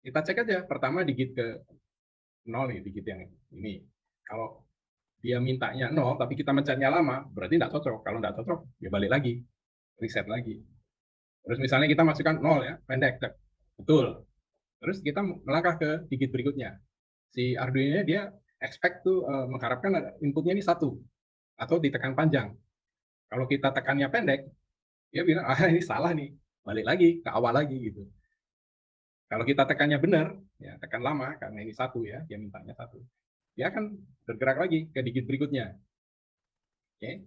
kita cek aja pertama digit ke 0 nih, digit yang ini. Kalau dia mintanya 0, tapi kita mencetnya lama, berarti tidak cocok. Kalau tidak cocok, ya balik lagi, reset lagi. Terus misalnya kita masukkan 0 ya, pendek, betul. Terus kita melangkah ke digit berikutnya. Si Arduino dia expect tuh mengharapkan inputnya ini 1 atau ditekan panjang. Kalau kita tekannya pendek, Dia bilang, ah ini salah nih, balik lagi ke awal lagi gitu. Kalau kita tekannya benar, ya tekan lama karena ini 1 ya, dia mintanya 1. Dia akan bergerak lagi ke digit berikutnya. Oke.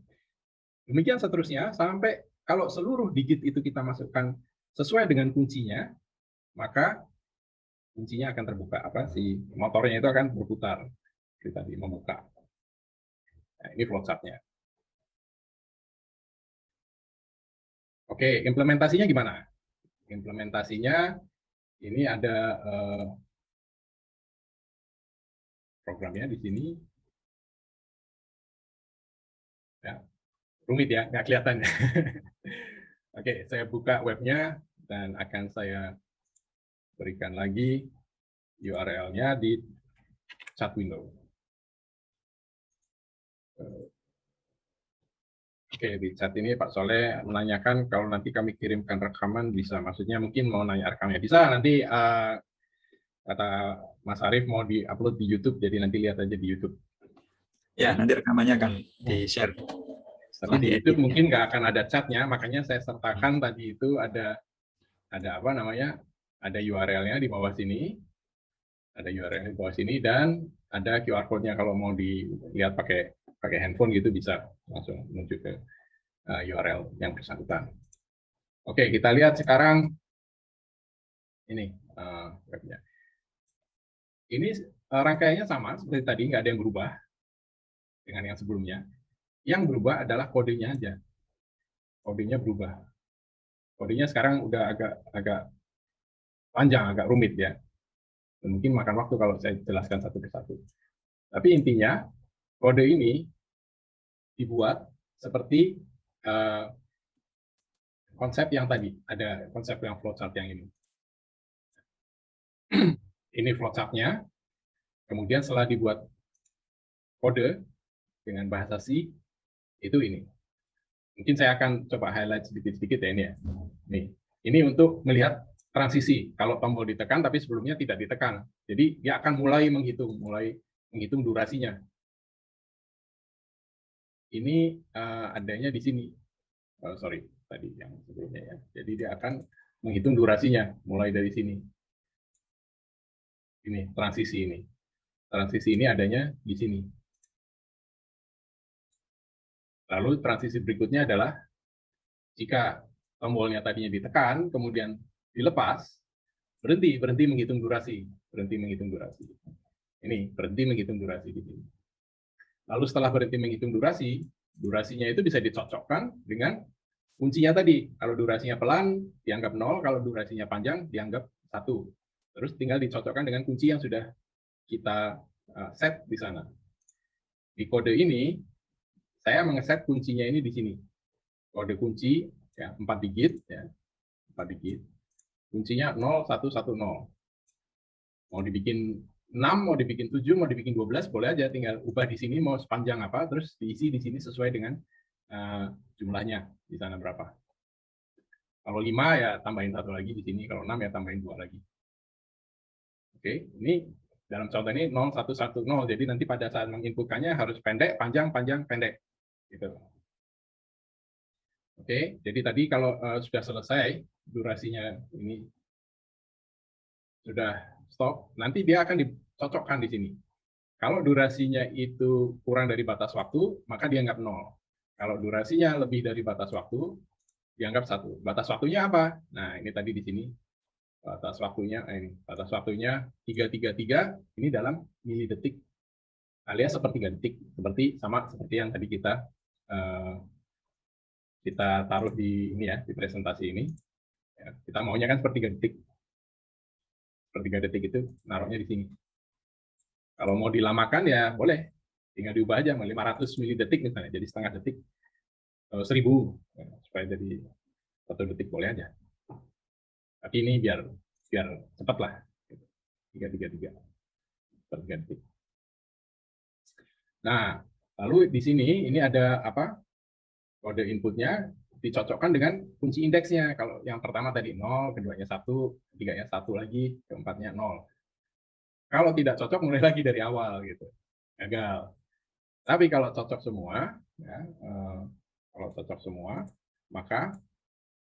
Demikian seterusnya sampai kalau seluruh digit itu kita masukkan sesuai dengan kuncinya, maka kuncinya akan terbuka, si motornya itu akan berputar. Kita tadi membuka. Nah, ini flowchartnya. Oke, implementasinya gimana? Implementasinya ini ada programnya di sini. Ya, rumit ya, nggak kelihatan ya. Oke, saya buka webnya dan akan saya berikan lagi URL-nya di chat window. Oke, di chat ini Pak Soleh menanyakan kalau nanti kami kirimkan rekaman bisa, maksudnya mungkin mau nanya rekamnya bisa, nanti kata Mas Arief mau di-upload di YouTube, jadi nanti lihat aja di YouTube. Ya, nanti rekamannya akan di-share. Tapi di YouTube mungkin nggak akan ada chatnya, makanya saya sertakan tadi itu ada apa namanya, ada URL-nya di bawah sini, ada URL di bawah sini, dan ada QR code-nya kalau mau dilihat pakai handphone gitu bisa langsung menuju ke URL yang bersangkutan. Oke, kita lihat sekarang ini webnya. Ini rangkaiannya sama seperti tadi, nggak ada yang berubah dengan yang sebelumnya. Yang berubah adalah kodenya aja. Kodenya berubah. Kodenya sekarang udah agak panjang, agak rumit ya. Dan mungkin makan waktu kalau saya jelaskan satu persatu. Tapi intinya kode ini dibuat seperti konsep yang tadi, ada konsep yang flowchart yang ini. Ini flowchart-nya. Kemudian setelah dibuat kode dengan bahasa C, itu ini. Mungkin saya akan coba highlight sedikit-sedikit ya ini ya. Nih, ini untuk melihat transisi. Kalau tombol ditekan tapi sebelumnya tidak ditekan. Jadi dia akan mulai menghitung durasinya. Ini adanya di sini. Oh, sorry, tadi yang sebelumnya ya. Jadi dia akan menghitung durasinya mulai dari sini. Ini transisi ini. Transisi ini adanya di sini. Lalu transisi berikutnya adalah jika tombolnya tadinya ditekan, kemudian dilepas, berhenti menghitung durasi, Ini berhenti menghitung durasi di sini. Lalu setelah berhenti menghitung durasi, durasinya itu bisa dicocokkan dengan kuncinya tadi. Kalau durasinya pelan, dianggap 0, kalau durasinya panjang, dianggap 1. Terus tinggal dicocokkan dengan kunci yang sudah kita set di sana. Di kode ini, saya mengeset kuncinya ini di sini. Kode kunci ya 4 digit ya, 4 digit. Kuncinya 0110. Mau dibikin 6, mau dibikin 7, mau dibikin 12, boleh aja, tinggal ubah di sini mau sepanjang apa, terus diisi di sini sesuai dengan jumlahnya di sana berapa. Kalau 5 ya tambahin 1 lagi di sini, kalau 6 ya tambahin 2 lagi. Oke, ini dalam contoh ini 0110, jadi nanti pada saat menginputkannya harus pendek, panjang, panjang, pendek. Gitu. Oke, jadi tadi kalau sudah selesai durasinya ini sudah stop, nanti dia akan dicocokkan di sini. Kalau durasinya itu kurang dari batas waktu, maka dianggap 0. Kalau durasinya lebih dari batas waktu, dianggap 1. Batas waktunya apa? Nah, ini tadi di sini. Batas waktunya 333, ini dalam milidetik alias sepertiga detik, sama seperti yang tadi kita taruh di ini ya, di presentasi ini. Ya, kita maunya kan sepertiga detik. Sepertiga detik itu naruhnya di sini. Kalau mau dilamakan ya boleh, tinggal diubah aja 500 milidetik misalnya, jadi setengah detik, 1000 ya, supaya jadi 1 detik boleh aja. Tapi ini biar cepat lah, 333 sepertiga detik. Nah, lalu di sini ini ada apa? Kode inputnya dicocokkan dengan kunci indeksnya. Kalau yang pertama tadi 0, keduanya 1, ketiganya 1 lagi, keempatnya 0. Kalau tidak cocok mulai lagi dari awal gitu. Gagal. Tapi kalau cocok semua, ya, kalau cocok semua, maka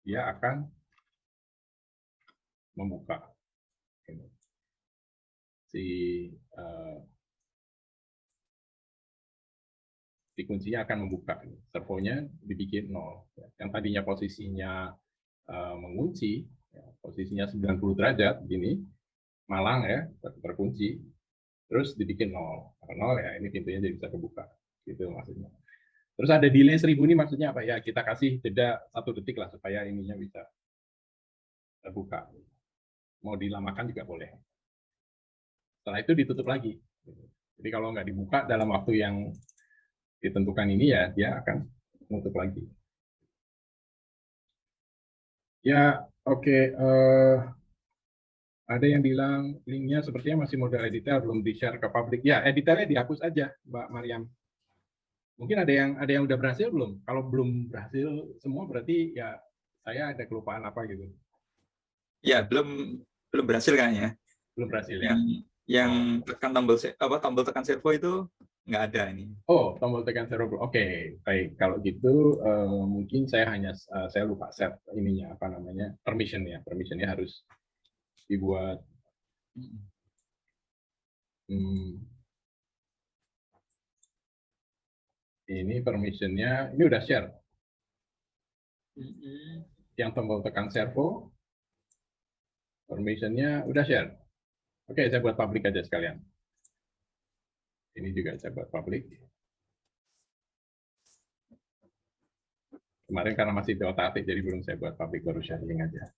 dia akan membuka si kuncinya akan membuka. Servonya dibikin 0. Yang tadinya posisinya mengunci, posisinya 90 derajat, gini, malang ya, terkunci, terus dibikin 0. Karena 0 ya, ini pintunya jadi bisa kebuka. Gitu maksudnya. Terus ada delay 1000 ini maksudnya apa? Ya kita kasih jeda 1 detik lah supaya ininya bisa terbuka. Mau dilamakan juga boleh. Setelah itu ditutup lagi. Jadi kalau nggak dibuka dalam waktu yang ditentukan ini ya dia akan menutup lagi. Ya, oke. Ada yang bilang linknya sepertinya masih model editor, belum di-share ke publik. Ya, editornya dihapus aja, Mbak Mariam. Mungkin ada yang udah berhasil belum? Kalau belum berhasil semua berarti ya saya ada kelupaan apa gitu. Ya, belum berhasil kayaknya. Belum berhasil ya. Yang tekan tombol tekan servo itu nggak ada ini. Oh, tombol tekan servo. Oke, baik. Kalau gitu mungkin saya lupa set ininya apa namanya permissionnya. Permissionnya harus dibuat. Ini permissionnya, ini udah share. Yang tombol tekan servo, permissionnya udah share. Oke, saya buat public aja sekalian. Ini juga saya buat public. Kemarin karena masih di otak-atik, jadi belum saya buat public, baru sharing aja.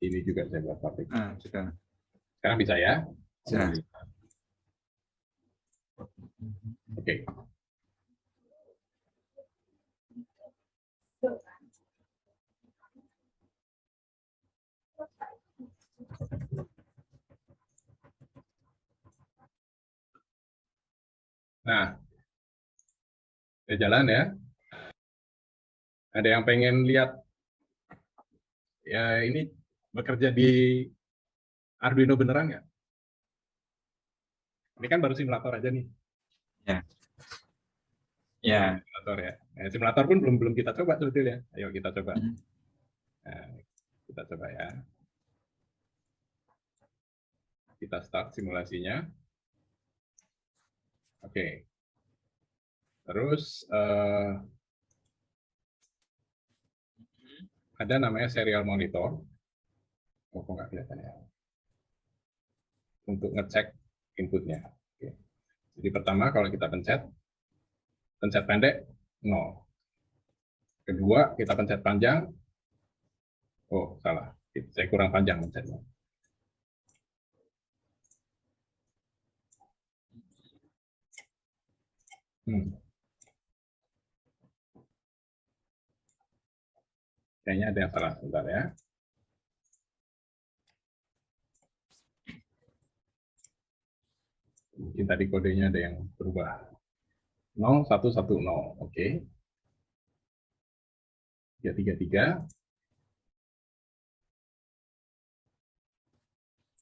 Ini juga saya buat public. Sekarang bisa ya? Bisa. Oke. Nah, udah jalan ya. Ada yang pengen lihat ya ini bekerja di Arduino beneran nggak? Ini kan baru simulator aja nih. Ya. Ya. Simulator ya. Simulator pun belum kita coba sebetulnya. Ayo kita coba. Nah, kita coba ya. Kita start simulasinya. Oke. Terus ada namanya serial monitor. Oh, kok nggak kelihatan ya? Untuk ngecek inputnya. Oke. Jadi pertama kalau kita pencet pendek 0. Kedua kita pencet panjang. Oh salah, saya kurang panjang pencetnya. Kayaknya ada yang salah, sebentar ya. Mungkin tadi kodenya ada yang berubah. 0110, oke. 333.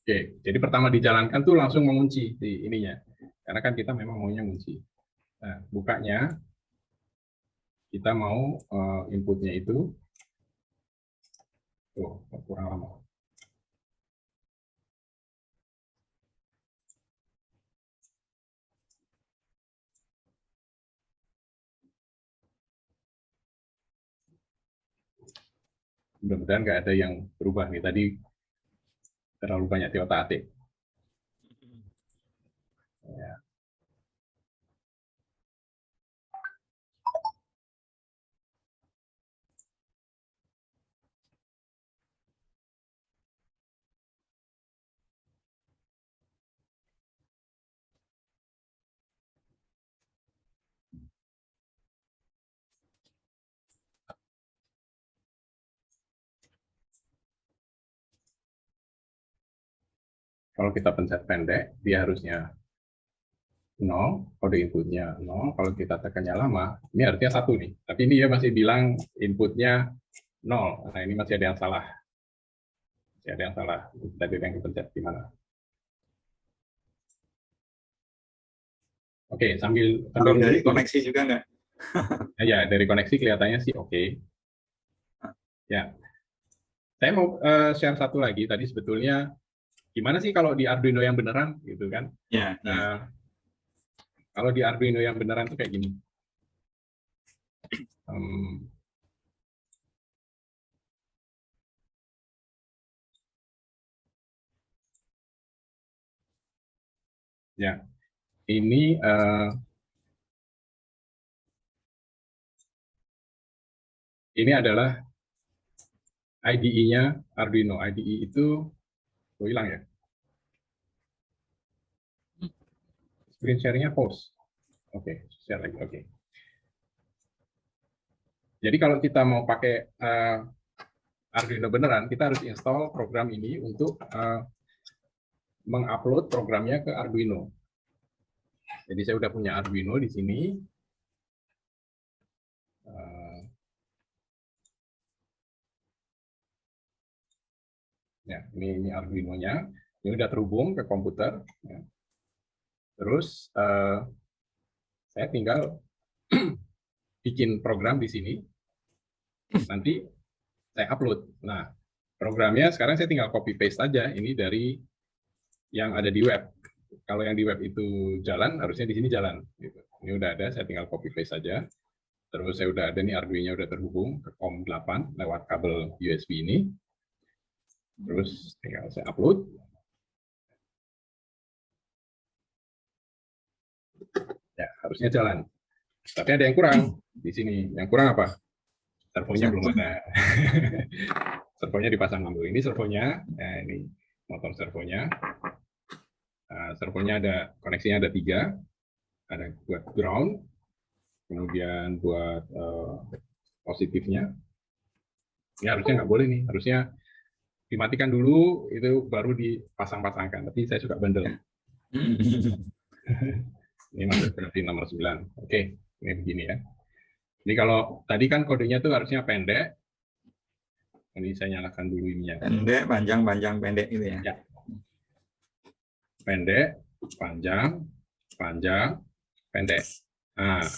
Oke, jadi pertama dijalankan tuh langsung mengunci di ininya. Karena kan kita memang maunya ngunci. Nah, bukanya kita mau inputnya itu kurang lama. Mudah-mudahan nggak ada yang berubah nih. Tadi terlalu banyak di otak-atik. Ya. Kalau kita pencet pendek, dia harusnya 0, kode inputnya 0. Kalau kita tekannya lama, ini artinya 1 nih. Tapi ini dia masih bilang inputnya 0. Nah, ini masih ada yang salah. Masih ada yang salah. Tadi yang dipencet gimana? Oke, sambil dari koneksi juga nggak? Ya, dari koneksi kelihatannya sih oke. Ya, saya mau share satu lagi. Tadi sebetulnya gimana sih kalau di Arduino yang beneran, gitu kan? Ya, ya. Kalau di Arduino yang beneran tuh kayak gini. Em, ya, ini adalah IDE-nya Arduino. IDE itu hilang ya. Screen sharing-nya pause. Oke, share lagi. Oke. Jadi kalau kita mau pakai Arduino beneran, kita harus install program ini untuk mengupload programnya ke Arduino. Jadi saya udah punya Arduino di sini. Ya, ini Arduino-nya. Ini udah terhubung ke komputer. Ya. Terus saya tinggal bikin program di sini. Nanti saya upload. Nah, programnya sekarang saya tinggal copy paste aja. Ini dari yang ada di web. Kalau yang di web itu jalan, harusnya di sini jalan. Gitu. Ini udah ada, saya tinggal copy paste saja. Terus saya udah ada nih Arduino-nya udah terhubung ke COM8 lewat kabel USB ini. Terus tinggal saya upload. Ya, harusnya jalan. Tapi ada yang kurang di sini. Yang kurang apa? Servonya belum ada. Servonya dipasang dulu. Ini servonya. Nah, ini motor servonya. Servonya ada koneksinya ada 3. Ada buat ground, kemudian buat positifnya. Ini harusnya nggak boleh nih. Harusnya dimatikan dulu, itu baru dipasang-pasangkan. Tapi saya suka bandel. Ini masuk versi nomor 9. Oke, ini begini ya. Jadi kalau tadi kan kodenya tuh harusnya pendek. Ini saya nyalakan dulu ininya. Pendek, panjang, panjang, pendek gitu ya. Ya. Pendek, panjang, panjang, pendek. Nah,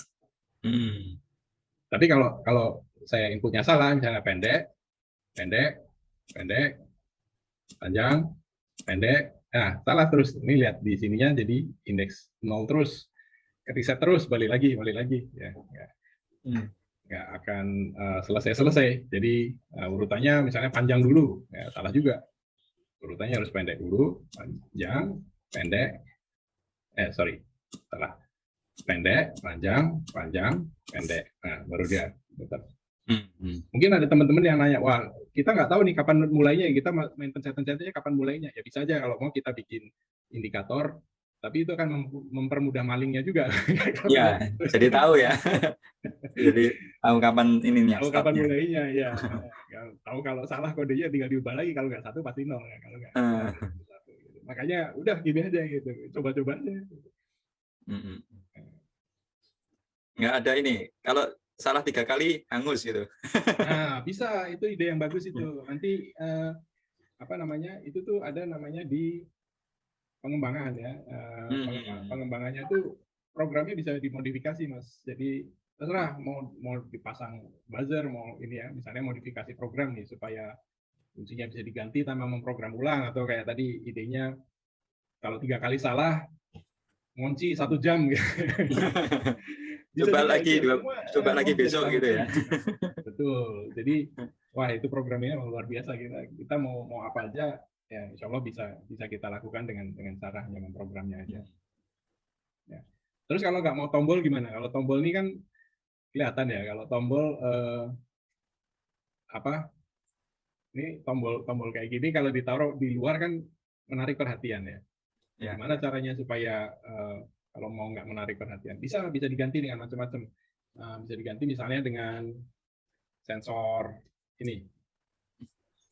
tapi kalau saya inputnya salah, misalnya pendek, pendek, pendek, panjang, pendek. Nah, salah terus. Ini lihat di sininya jadi indeks 0 terus. Reset terus, balik lagi, balik lagi. Ya, nggak akan selesai-selesai. Jadi urutannya misalnya panjang dulu, ya, salah juga. Urutannya harus pendek dulu, panjang, pendek. Sorry, salah. Pendek, panjang, panjang, pendek. Nah, baru dia. Mungkin ada teman-teman yang nanya, wah kita nggak tahu nih kapan mulainya, kita main pencet-pencetnya kapan mulainya. Ya bisa aja kalau mau kita bikin indikator, tapi itu akan mempermudah malingnya juga. Iya, jadi tahu ya. Jadi tahu kapan ininya, Tahu kapan stopnya. mulainya, ya. Tahu kalau salah kodenya tinggal diubah lagi, kalau nggak 1 pasti 0. Ya. Kalau nggak 1. Gitu. Makanya udah gini aja gitu, coba-coba aja. Nggak ada ini, kalau salah 3 kali hangus gitu. Nah, bisa, itu ide yang bagus itu. Nanti apa namanya? Itu tuh ada namanya di pengembangan ya. Pengembangannya itu programnya bisa dimodifikasi, Mas. Jadi terserah mau dipasang buzzer, mau ini ya, misalnya modifikasi program nih supaya fungsinya bisa diganti tanpa memprogram ulang, atau kayak tadi idenya kalau 3 kali salah ngunci 1 jam gitu. Coba lagi, coba lagi besok gitu ya. Betul. Jadi wah itu programnya luar biasa, kita mau apa aja ya insya Allah bisa kita lakukan dengan caranya memprogramnya aja. Ya. Terus kalau nggak mau tombol gimana? Kalau tombol ini kan kelihatan ya, kalau tombol apa? Ini tombol kayak gini kalau ditaruh di luar kan menarik perhatian ya. Gimana caranya supaya kalau mau nggak menarik perhatian? Bisa diganti dengan macam-macam. Bisa diganti misalnya dengan sensor ini.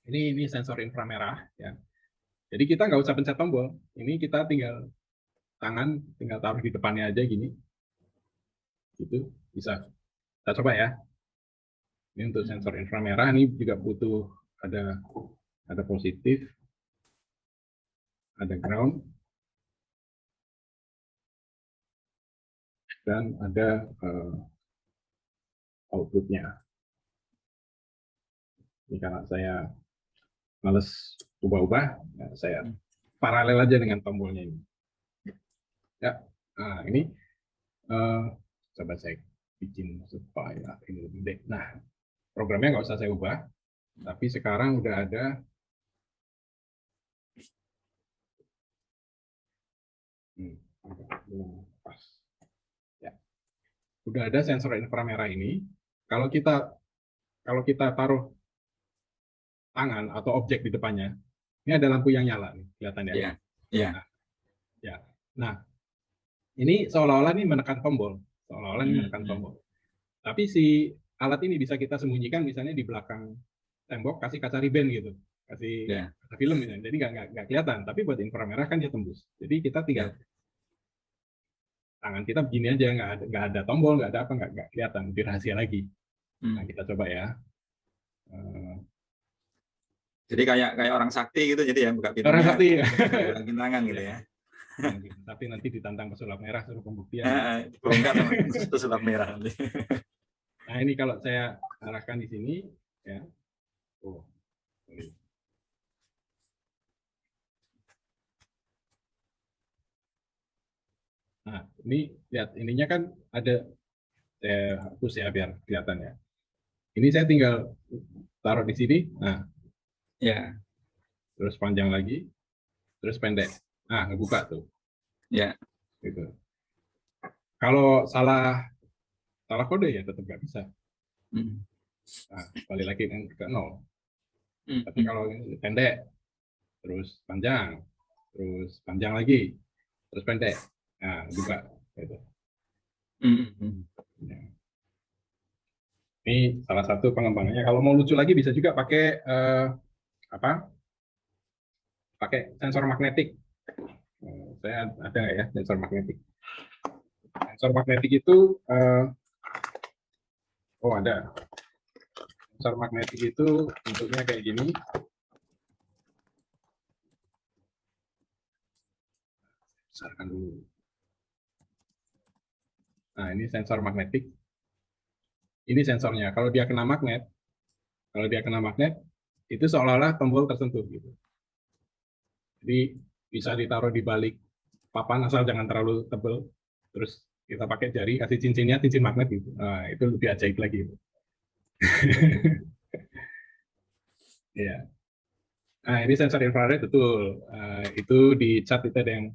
Ini sensor inframerah ya. Jadi kita nggak usah pencet tombol. Ini kita tinggal tinggal taruh di depannya aja gini. Gitu bisa. Kita coba ya. Ini untuk sensor inframerah ini juga butuh ada positif, ada ground, dan ada outputnya. Ini karena saya males ubah-ubah, ya, saya paralel aja dengan tombolnya ini. Ya, nah ini coba saya bikin supaya ini lebih baik. Nah, programnya nggak usah saya ubah, tapi sekarang udah ada pas. Ya, udah ada sensor inframerah ini. Kalau kita taruh tangan atau objek di depannya, ini ada lampu yang nyala nih, kelihatan ya. Iya, iya. Nah, ya. Nah, ini seolah-olah ini menekan tombol, seolah-olah ini menekan tombol. Tapi si alat ini bisa kita sembunyikan misalnya di belakang tembok, kasih kaca riben gitu, kasih kaca film misalnya. Jadi nggak kelihatan. Tapi buat inframerah kan dia tembus. Jadi kita tinggal tangan kita begini aja, nggak ada tombol, nggak ada apa, nggak kelihatan, lebih rahasia lagi. Nah, kita coba ya. Jadi kayak orang sakti gitu, jadi ya buka pintunya. Orang sakti ya. Buka tangan gitu ya. Tapi nanti ditantang pesulap merah suruh pembuktian. Bongkar pesulap merah nanti. Nah, ini kalau saya arahkan di sini ya. Oh. Nah, ini lihat ininya kan ada, saya hapus ya biar kelihatan ya. Ini saya tinggal taruh di sini. Nah, ya. Terus panjang lagi, terus pendek. Nah, ngebuka tuh. Ya. Gitu. Kalau salah kode ya tetap nggak bisa. Nah, balik lagi ke 0. Tapi kalau pendek, terus panjang lagi, terus pendek. Nah, buka. Gitu. Ini salah satu pengembangannya. Kalau mau lucu lagi bisa juga pakai pakai sensor magnetik. Saya ada nggak ya sensor magnetik? Sensor magnetik itu ada. Sensor magnetik itu bentuknya kayak gini. Besarkan dulu. Nah, ini sensor magnetik. Ini sensornya. Kalau dia kena magnet, itu seolah-olah tombol tersentuh gitu. Jadi bisa ditaruh di balik papan asal jangan terlalu tebal. Terus kita pakai jari, kasih cincinnya, cincin magnet gitu. Nah, itu lebih ajaib lagi. Ya. Nah, ini sensor infrared betul. Itu di chat itu ada yang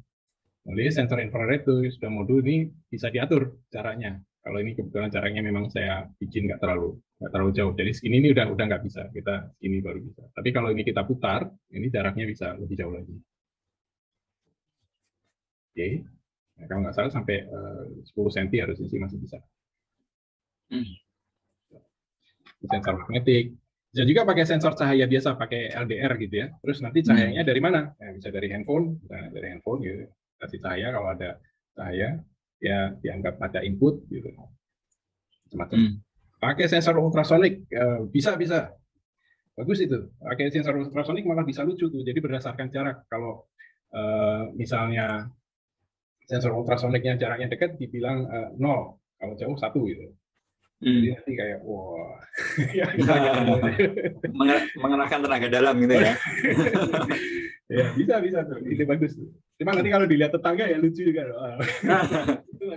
nulis sensor infrared itu sudah modul ini bisa diatur caranya. Kalau ini kebetulan caranya memang saya bikin nggak terlalu jauh. Jadi segini ini udah nggak bisa. Kita ini baru bisa. Tapi kalau ini kita putar, ini jaraknya bisa lebih jauh lagi. Oke. Nah, kalau nggak salah sampai 10 cm harusnya sih masih bisa. Sensor magnetik. Bisa juga pakai sensor cahaya biasa, pakai LDR gitu ya. Terus nanti cahayanya dari mana? Ya, bisa dari handphone, gitu. Kasih cahaya, kalau ada cahaya ya dianggap ada input gitu. Semacam. Pakai sensor ultrasonik bisa. Bagus itu. Pakai sensor ultrasonik malah bisa lucu tuh. Jadi berdasarkan jarak. Kalau misalnya sensor ultrasoniknya jaraknya dekat dibilang 0, kalau jauh 1 gitu. Jadi nanti kayak wah. Mengerahkan tenaga dalam gitu ya. Ya, bisa tuh. Ini bagus tuh. Cuma nanti kalau dilihat tetangga ya lucu juga. Itu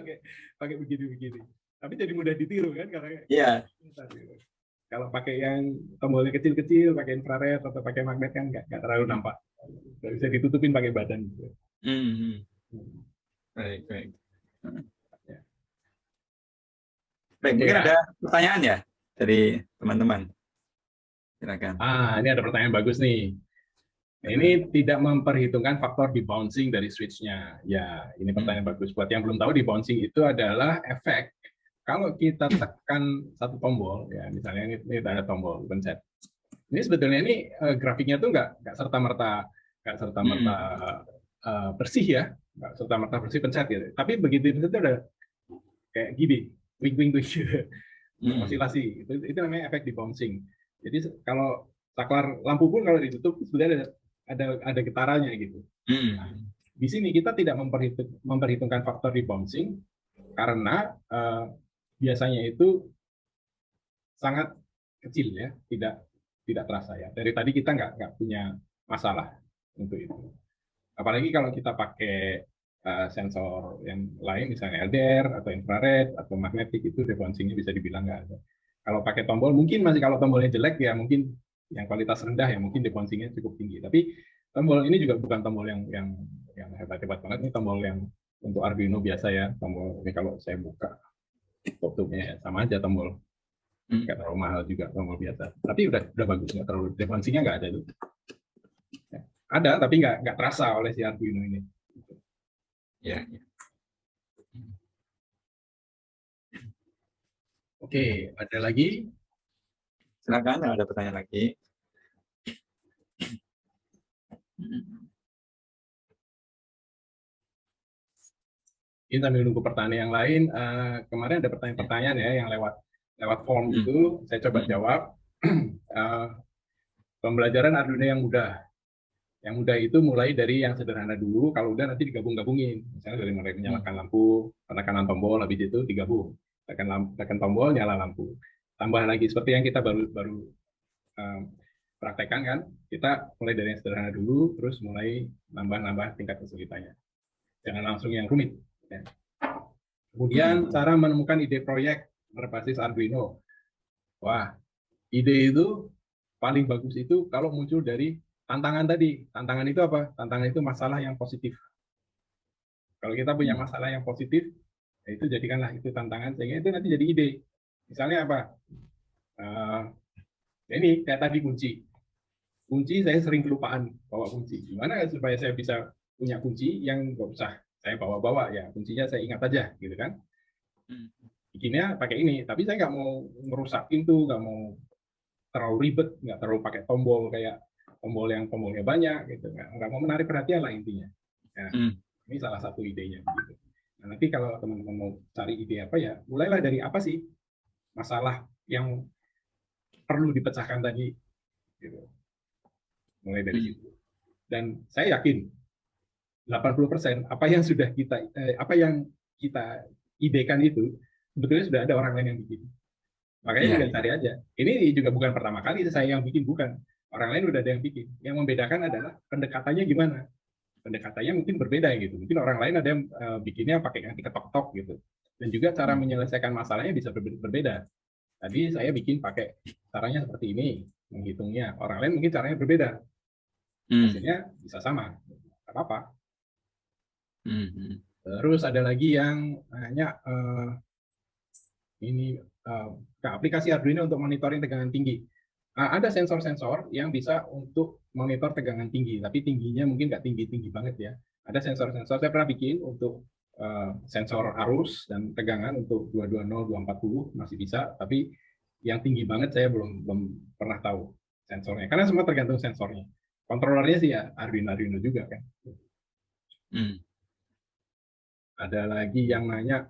pakai begini. Tapi jadi mudah ditiru kan karena kalau pakai yang tombolnya kecil-kecil, pakai infrared atau pakai magnet kan nggak terlalu nampak. Nggak bisa ditutupin pakai badan gitu. Baik. Baik, mungkin ada pertanyaan ya dari teman-teman. Silakan. Ini ada pertanyaan bagus nih. Ini tidak memperhitungkan faktor debouncing dari switch-nya. Ya, ini pertanyaan bagus. Buat yang belum tahu, debouncing itu adalah efek kalau kita tekan satu tombol, ya misalnya ini ada tombol pencet. Ini sebetulnya ini grafiknya tuh nggak serta-merta bersih ya, nggak serta-merta bersih pencet gitu. Tapi begitu itu ada kayak gini, wing osilasi. Itu namanya efek debouncing. Jadi kalau saklar lampu pun kalau ditutup sebenarnya ada getarannya gitu. Nah, di sini kita tidak memperhitungkan faktor debouncing karena biasanya itu sangat kecil ya, tidak terasa ya. Dari tadi kita nggak punya masalah untuk itu. Apalagi kalau kita pakai sensor yang lain, misalnya LDR atau infrared atau magnetik, itu rebouncing-nya bisa dibilang nggak ada. Kalau pakai tombol, mungkin masih, kalau tombolnya jelek ya mungkin yang kualitas rendah ya mungkin rebouncing-nya cukup tinggi. Tapi tombol ini juga bukan tombol yang hebat-hebat banget. Ini tombol yang untuk Arduino biasa ya. Tombol ini kalau saya buka tutupnya sama aja tombol. Nggak terlalu mahal juga tombol biasa. Tapi udah bagus, nggak terlalu, rebouncing-nya nggak ada itu. Ada, tapi nggak terasa oleh si Arduino ini. Ya. Oke, ada lagi? Silakan, ada pertanyaan lagi. Ini sambil nunggu pertanyaan yang lain, kemarin ada pertanyaan-pertanyaan ya yang lewat form itu, saya coba jawab. Pembelajaran Arduino yang mudah. Yang mudah itu mulai dari yang sederhana dulu, kalau udah nanti digabung-gabungin. Misalnya dari mulai menyalakan lampu, penekanan tombol, habis itu digabung. Tekan tombol, nyala lampu. Tambah lagi seperti yang kita baru praktekkan kan, kita mulai dari yang sederhana dulu, terus mulai nambah tingkat kesulitannya. Jangan langsung yang rumit. Ya. Kemudian cara menemukan ide proyek berbasis Arduino. Wah, ide itu paling bagus itu kalau muncul dari tantangan tadi. Tantangan itu apa? Tantangan itu masalah yang positif. Kalau kita punya masalah yang positif, ya itu jadikanlah itu tantangan, sehingga itu nanti jadi ide. Misalnya apa? Ini kayak tadi kunci. Kunci saya sering kelupaan bawa kunci. Gimana supaya saya bisa punya kunci yang nggak usah saya bawa-bawa ya, kuncinya saya ingat aja gitu kan. Bikinnya pakai ini, tapi saya nggak mau merusak pintu, nggak mau terlalu ribet, nggak terlalu pakai tombol kayak tombol yang tombolnya banyak gitu, nggak mau menarik perhatian lah intinya. Nah, ini salah satu idenya gitu. Nah, nanti kalau teman-teman mau cari ide apa ya, mulailah dari apa sih masalah yang perlu dipecahkan tadi gitu. Mulai dari situ. Dan saya yakin 80% apa yang sudah apa yang kita idekan itu sebetulnya sudah ada orang lain yang bikin. Makanya tinggal cari aja. Ini juga bukan pertama kali saya yang bikin, bukan. Orang lain udah ada yang bikin. Yang membedakan adalah pendekatannya gimana. Pendekatannya mungkin berbeda gitu. Mungkin orang lain ada yang bikinnya pakai yang diketok-tok gitu. Dan juga cara menyelesaikan masalahnya bisa berbeda. Tadi saya bikin pakai caranya seperti ini, menghitungnya. Orang lain mungkin caranya berbeda. Hasilnya bisa sama. Tidak apa-apa. Terus ada lagi yang nanya ini ke aplikasi Arduino untuk monitoring tegangan tinggi. Ada sensor-sensor yang bisa untuk monitor tegangan tinggi, tapi tingginya mungkin nggak tinggi-tinggi banget ya. Ada sensor-sensor, saya pernah bikin untuk sensor arus dan tegangan untuk 220, 240 masih bisa, tapi yang tinggi banget saya belum pernah tahu sensornya, karena semua tergantung sensornya. Kontrolernya sih ya Arduino juga kan. Ada lagi yang nanya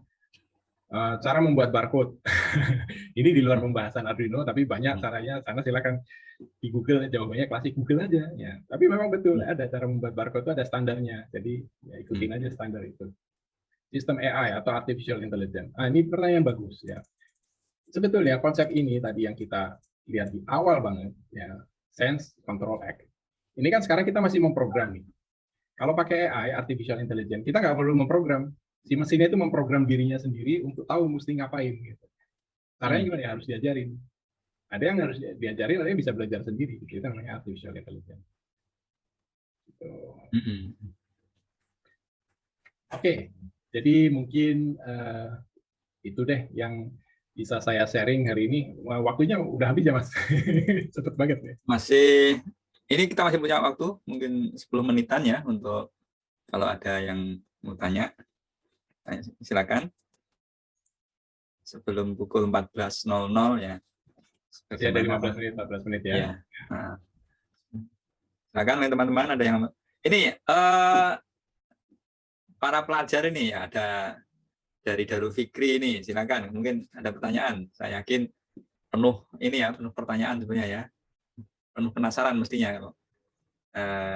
cara membuat barcode. Ini di luar pembahasan Arduino, tapi banyak caranya. Sana silakan di Google, jawabannya klasik Google aja. Ya, tapi memang betul ada cara membuat barcode itu ada standarnya. Jadi ya, ikutin aja standar itu. Sistem AI atau artificial intelligence. Ini pertanyaan bagus ya. Sebetulnya konsep ini tadi yang kita lihat di awal banget ya, sense, control, act. Ini kan sekarang kita masih memprogram nih. Kalau pakai AI, artificial intelligence, kita nggak perlu memprogram. Si mesinnya itu memprogram dirinya sendiri untuk tahu mesti ngapain. Gitu. Caranya gimana ya? Harus diajarin. Ada yang harus diajarin, ada yang bisa belajar sendiri. Itu namanya artificial intelligence. Gitu. Oke, jadi mungkin itu deh yang bisa saya sharing hari ini. Waktunya udah habis ya, Mas. Cepet banget ya. Ini kita masih punya waktu, mungkin 10 menitan ya, untuk kalau ada yang mau tanya, silakan. Sebelum pukul 14.00 ya. Ya, dari 15 menit, 14 menit ya. Ya. Nah. Silakan teman-teman, ada yang... Ini, para pelajar ini ada dari Darul Fikri ini, silakan. Mungkin ada pertanyaan. Saya yakin penuh ini ya, penuh pertanyaan sebenarnya ya. Penuh penasaran mestinya kalau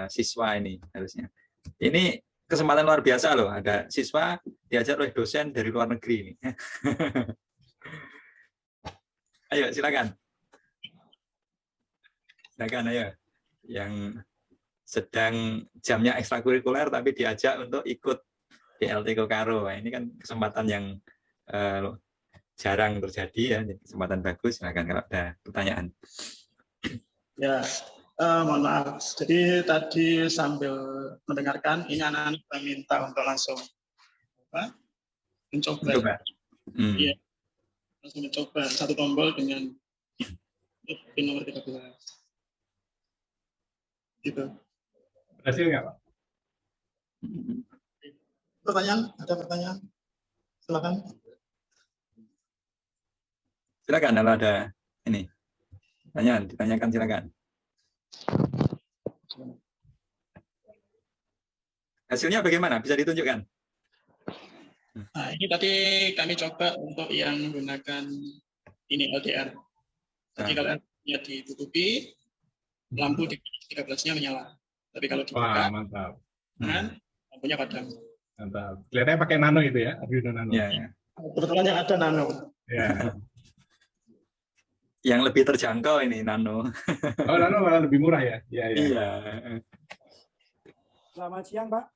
siswa ini harusnya. Ini kesempatan luar biasa loh, ada siswa diajar oleh dosen dari luar negeri ini. Ayo silakan. Silakan ayo. Yang sedang jamnya ekstrakurikuler tapi diajak untuk ikut BLT Kokaro. Nah, ini kan kesempatan yang jarang terjadi ya, kesempatan bagus. Silakan kalau ada pertanyaan. Ya, mohon maaf. Jadi tadi sambil mendengarkan, ini anak-anak minta untuk langsung mencoba. Iya, langsung mencoba satu tombol dengan pin nomor 13. Gitu. Berhasil nggak, Pak? Pertanyaan? Ada pertanyaan? Silakan. Silakan kalau ada ini pertanyaan, ditanyakan silakan. Hasilnya bagaimana? Bisa ditunjukkan? Nah, ini tadi kami coba untuk yang menggunakan ini LDR. Jadi kalau LDR-nya ditutupi, lampu di 13-nya menyala. Tapi kalau dibuka, mantap. Lampunya padam. Mantap. Kelihatannya pakai nano itu ya, Arduino Nano. Ya. Kebetulan yang ada nano. Ya. Yang lebih terjangkau ini nano. Oh, nano malah lebih murah ya? Iya. Selamat siang, Pak.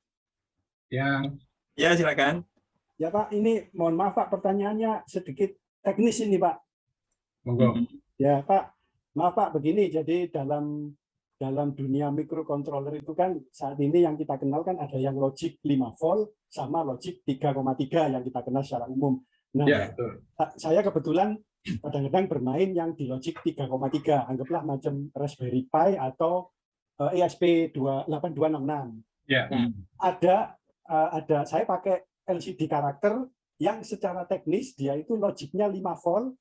Ya, silakan. Ya, Pak, ini mohon maaf, Pak, pertanyaannya sedikit teknis ini, Pak. Monggo. Ya, Pak. Maaf, Pak, begini. Jadi dalam dunia microcontroller itu kan saat ini yang kita kenal kan ada yang logic 5 volt sama logic 3,3 yang kita kenal secara umum. Nah, ya, betul. Saya kebetulan kadang-kadang bermain yang di logic 3,3. Anggaplah macam Raspberry Pi atau ESP8266. Ya. Nah, ada saya pakai LCD karakter yang secara teknis dia itu logiknya 5 volt,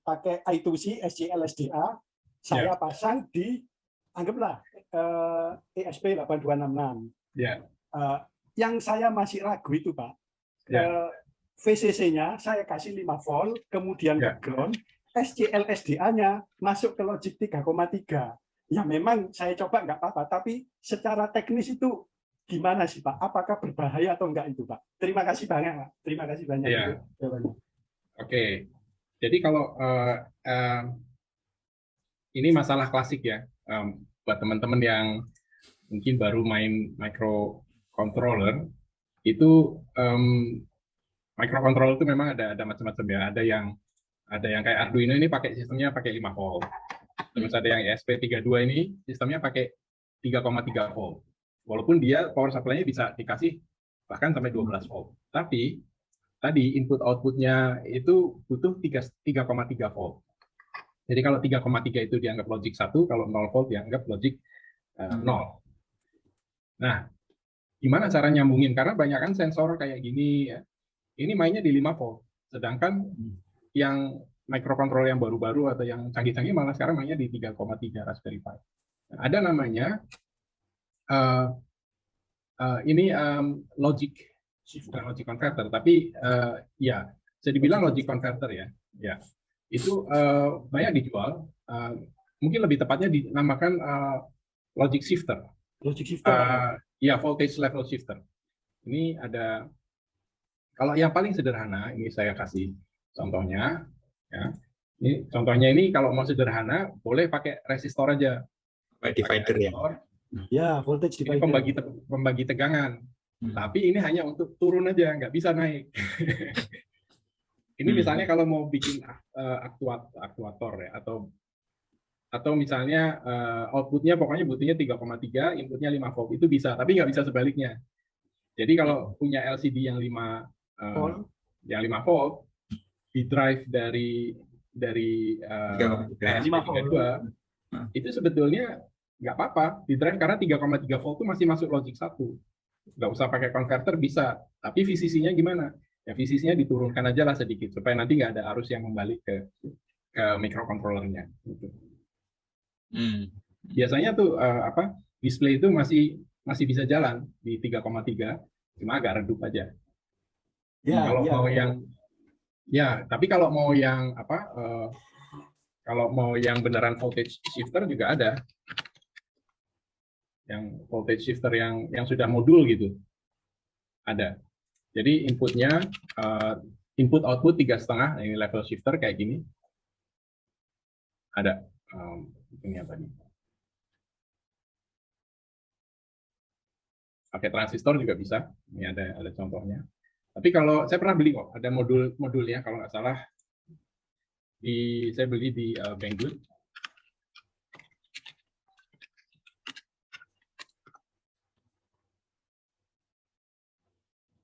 pakai I2C SCL SDA, saya pasang di anggaplah ESP8266. Ya. Yang saya masih ragu itu, Pak, VCC-nya saya kasih 5 volt, kemudian ke ground, SCL SDA-nya masuk ke logic 3,3. Ya memang saya coba nggak apa-apa, tapi secara teknis itu gimana sih, Pak? Apakah berbahaya atau enggak itu, Pak? Terima kasih banyak, Pak. Terima kasih banyak. Ya. Oke. Jadi kalau ini masalah klasik ya, buat teman-teman yang mungkin baru main microcontroller, itu microcontroller itu memang ada macam-macam ya. Ada yang kayak Arduino ini pakai sistemnya pakai 5 volt. Terus ada yang ESP32 ini sistemnya pakai 3,3 volt. Walaupun dia power supply-nya bisa dikasih bahkan sampai 12 volt. Tapi tadi input output-nya itu butuh 3,3 volt. Jadi kalau 3,3 itu dianggap logic 1, kalau 0 volt dianggap logic 0. Nah, gimana cara nyambungin? Karena banyak kan sensor kayak gini ya. Ini mainnya di 5 volt. Sedangkan yang microcontroller yang baru-baru atau yang canggih-canggih malah sekarang mainnya di 3,3 Raspberry Pi. Nah, ada namanya ini logic converter, tapi ya bisa dibilang logic converter ya. Ya, itu banyak dijual. Mungkin lebih tepatnya dinamakan logic shifter. Logic shifter. Ya, voltage level shifter. Ini ada, kalau yang paling sederhana ini saya kasih contohnya. Ya, ini contohnya ini kalau mau sederhana boleh pakai resistor aja. Divider ya. Ya, voltage divider. Ini pembagi tegangan. Tapi ini hanya untuk turun aja, nggak bisa naik. Ini misalnya kalau mau bikin aktuator ya, atau misalnya outputnya pokoknya butuhnya 3,3, inputnya 5 volt, itu bisa, tapi nggak bisa sebaliknya. Jadi kalau punya LCD yang 5 volt, di drive dari 3,2 itu sebetulnya nggak apa-apa di drive karena 3,3 volt itu masih masuk logic 1. Nggak usah pakai converter, bisa. Tapi VCC-nya gimana? Ya VCC-nya diturunkan aja lah sedikit supaya nanti nggak ada arus yang membalik ke microcontroller-nya. Gitu. Biasanya tuh display itu masih bisa jalan di 3,3, cuma agak redup aja. Tapi kalau mau yang kalau mau yang beneran voltage shifter juga ada. Yang voltage shifter yang sudah modul gitu. Ada. Jadi inputnya input output 3,5, ini level shifter kayak gini. Ada. ini tadi. Pakai transistor juga bisa. Ini ada contohnya. Tapi kalau saya pernah beli kok, ada modulnya kalau nggak salah. Saya beli di Banggood.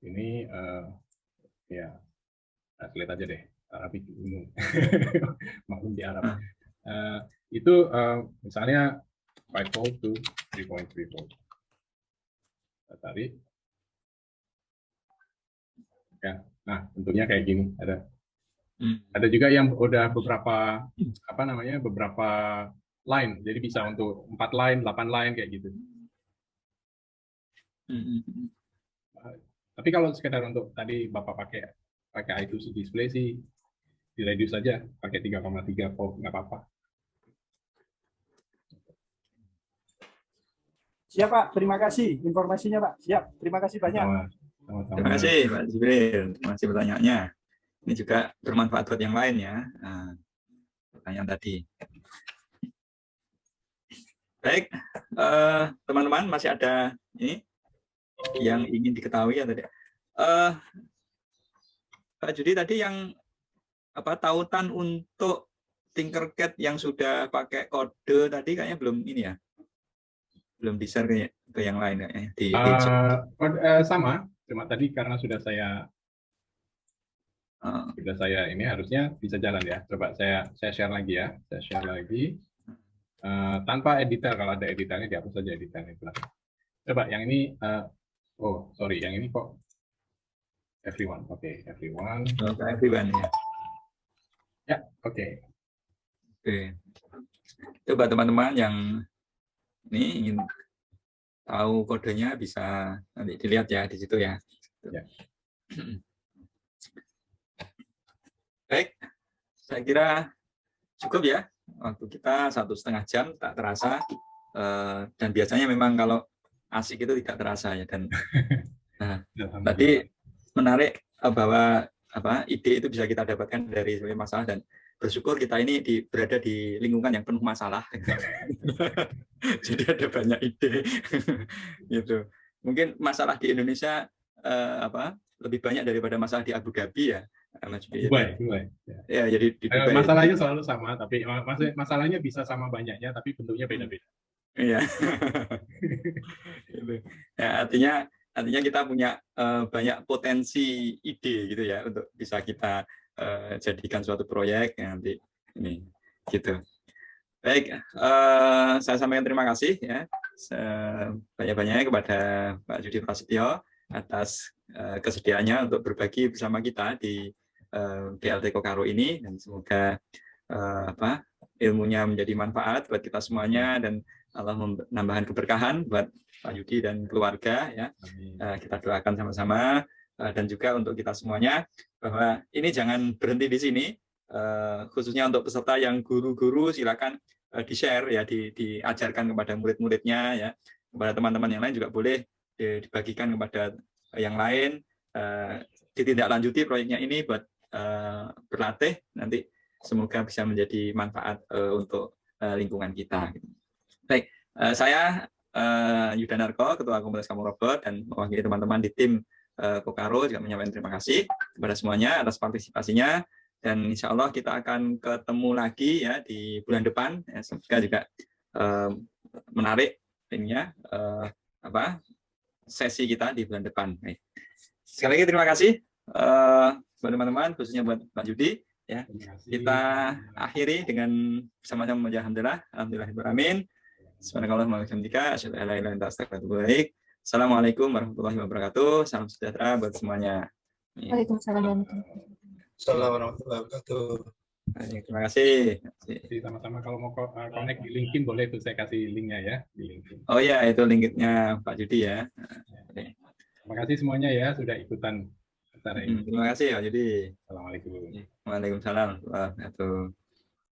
Ini ya, lihat aja deh, Arabic umum, maklum di Arab. Itu misalnya 5 volt to 3.3 volt. Kita tarik. Ya, nah bentuknya kayak gini. Ada juga yang udah beberapa beberapa line, jadi bisa untuk 4 line, 8 line kayak gitu. Tapi kalau sekedar untuk tadi Bapak pakai I2C display sih, di reduce saja pakai 3,3 volt, nggak apa-apa. Siap Pak, terima kasih informasinya Pak. Siap, terima kasih banyak. Sama-sama. Terima kasih Pak Jibril, terima kasih pertanyaannya. Ini juga bermanfaat buat yang lain ya. Pertanyaan tadi. Baik, teman-teman masih ada ini yang ingin diketahui ya tadi. Pak Judi tadi yang tautan untuk Tinkercad yang sudah pakai kode tadi kayaknya belum ini ya, belum di-share ke yang lain kayaknya. Sama, cuma tadi karena sudah saya ini harusnya bisa jalan ya. Coba saya share lagi ya, saya share lagi tanpa editor. Kalau ada editornya dihapus saja editornya. Coba yang ini, oh sorry, yang ini kok everyone. Oke, everyone. Everyone ya. Ya, oke. Coba teman-teman yang ini ingin tahu kodenya bisa nanti dilihat ya di situ ya. Baik, saya kira cukup ya. Waktu kita 1,5 jam tak terasa. Dan biasanya memang kalau asik itu tidak terasa ya. Dan tadi menarik bahwa ide itu bisa kita dapatkan dari masalah, dan bersyukur kita ini berada di lingkungan yang penuh masalah. Jadi ada banyak ide gitu. Mungkin masalah di Indonesia lebih banyak daripada masalah di Abu Dhabi ya. Dubai. Ya, jadi di Dubai masalahnya selalu sama, tapi masalahnya bisa sama banyaknya, tapi bentuknya beda-beda. Iya. Ya, artinya kita punya banyak potensi ide gitu ya untuk bisa kita jadikan suatu proyek yang nanti ini gitu. Baik, saya sampaikan terima kasih ya banyak-banyaknya kepada Pak Judi Prasetyo atas kesediaannya untuk berbagi bersama kita di BLT Kokaro ini, dan semoga ilmunya menjadi manfaat buat kita semuanya, dan Allah menambahkan keberkahan buat Pak Yudi dan keluarga ya. Kita doakan sama-sama, dan juga untuk kita semuanya bahwa ini jangan berhenti di sini, khususnya untuk peserta yang guru-guru silakan di-share ya, diajarkan kepada murid-muridnya ya, kepada teman-teman yang lain juga boleh dibagikan kepada yang lain, ditindaklanjuti proyeknya ini buat berlatih, nanti semoga bisa menjadi manfaat untuk lingkungan kita. Baik, saya Yuda Narko, Ketua Komunitas Kamu Robot, dan mewakili teman-teman di tim Kokaro juga menyampaikan terima kasih kepada semuanya atas partisipasinya, dan insya Allah kita akan ketemu lagi ya di bulan depan. Ya, semoga juga menarik ininya sesi kita di bulan depan. Baik. Sekali lagi terima kasih buat teman-teman, khususnya buat Pak Judi ya. Kita akhiri dengan sama-sama membaca alhamdulillahirobbilalamin. Assalamualaikum warahmatullahi wabarakatuh. Salam sejahtera buat semuanya. Waalaikumsalam warahmatullahi wabarakatuh. Terima kasih. Sama-sama, kalau mau connect di LinkedIn boleh tuh, saya kasih linknya ya di LinkedIn. Oh ya, itu linknya Pak Judi ya. Terima kasih semuanya ya sudah ikutan acara ini. Terima kasih Pak Judi. Assalamualaikum. Waalaikumsalam warahmatullahi wabarakatuh.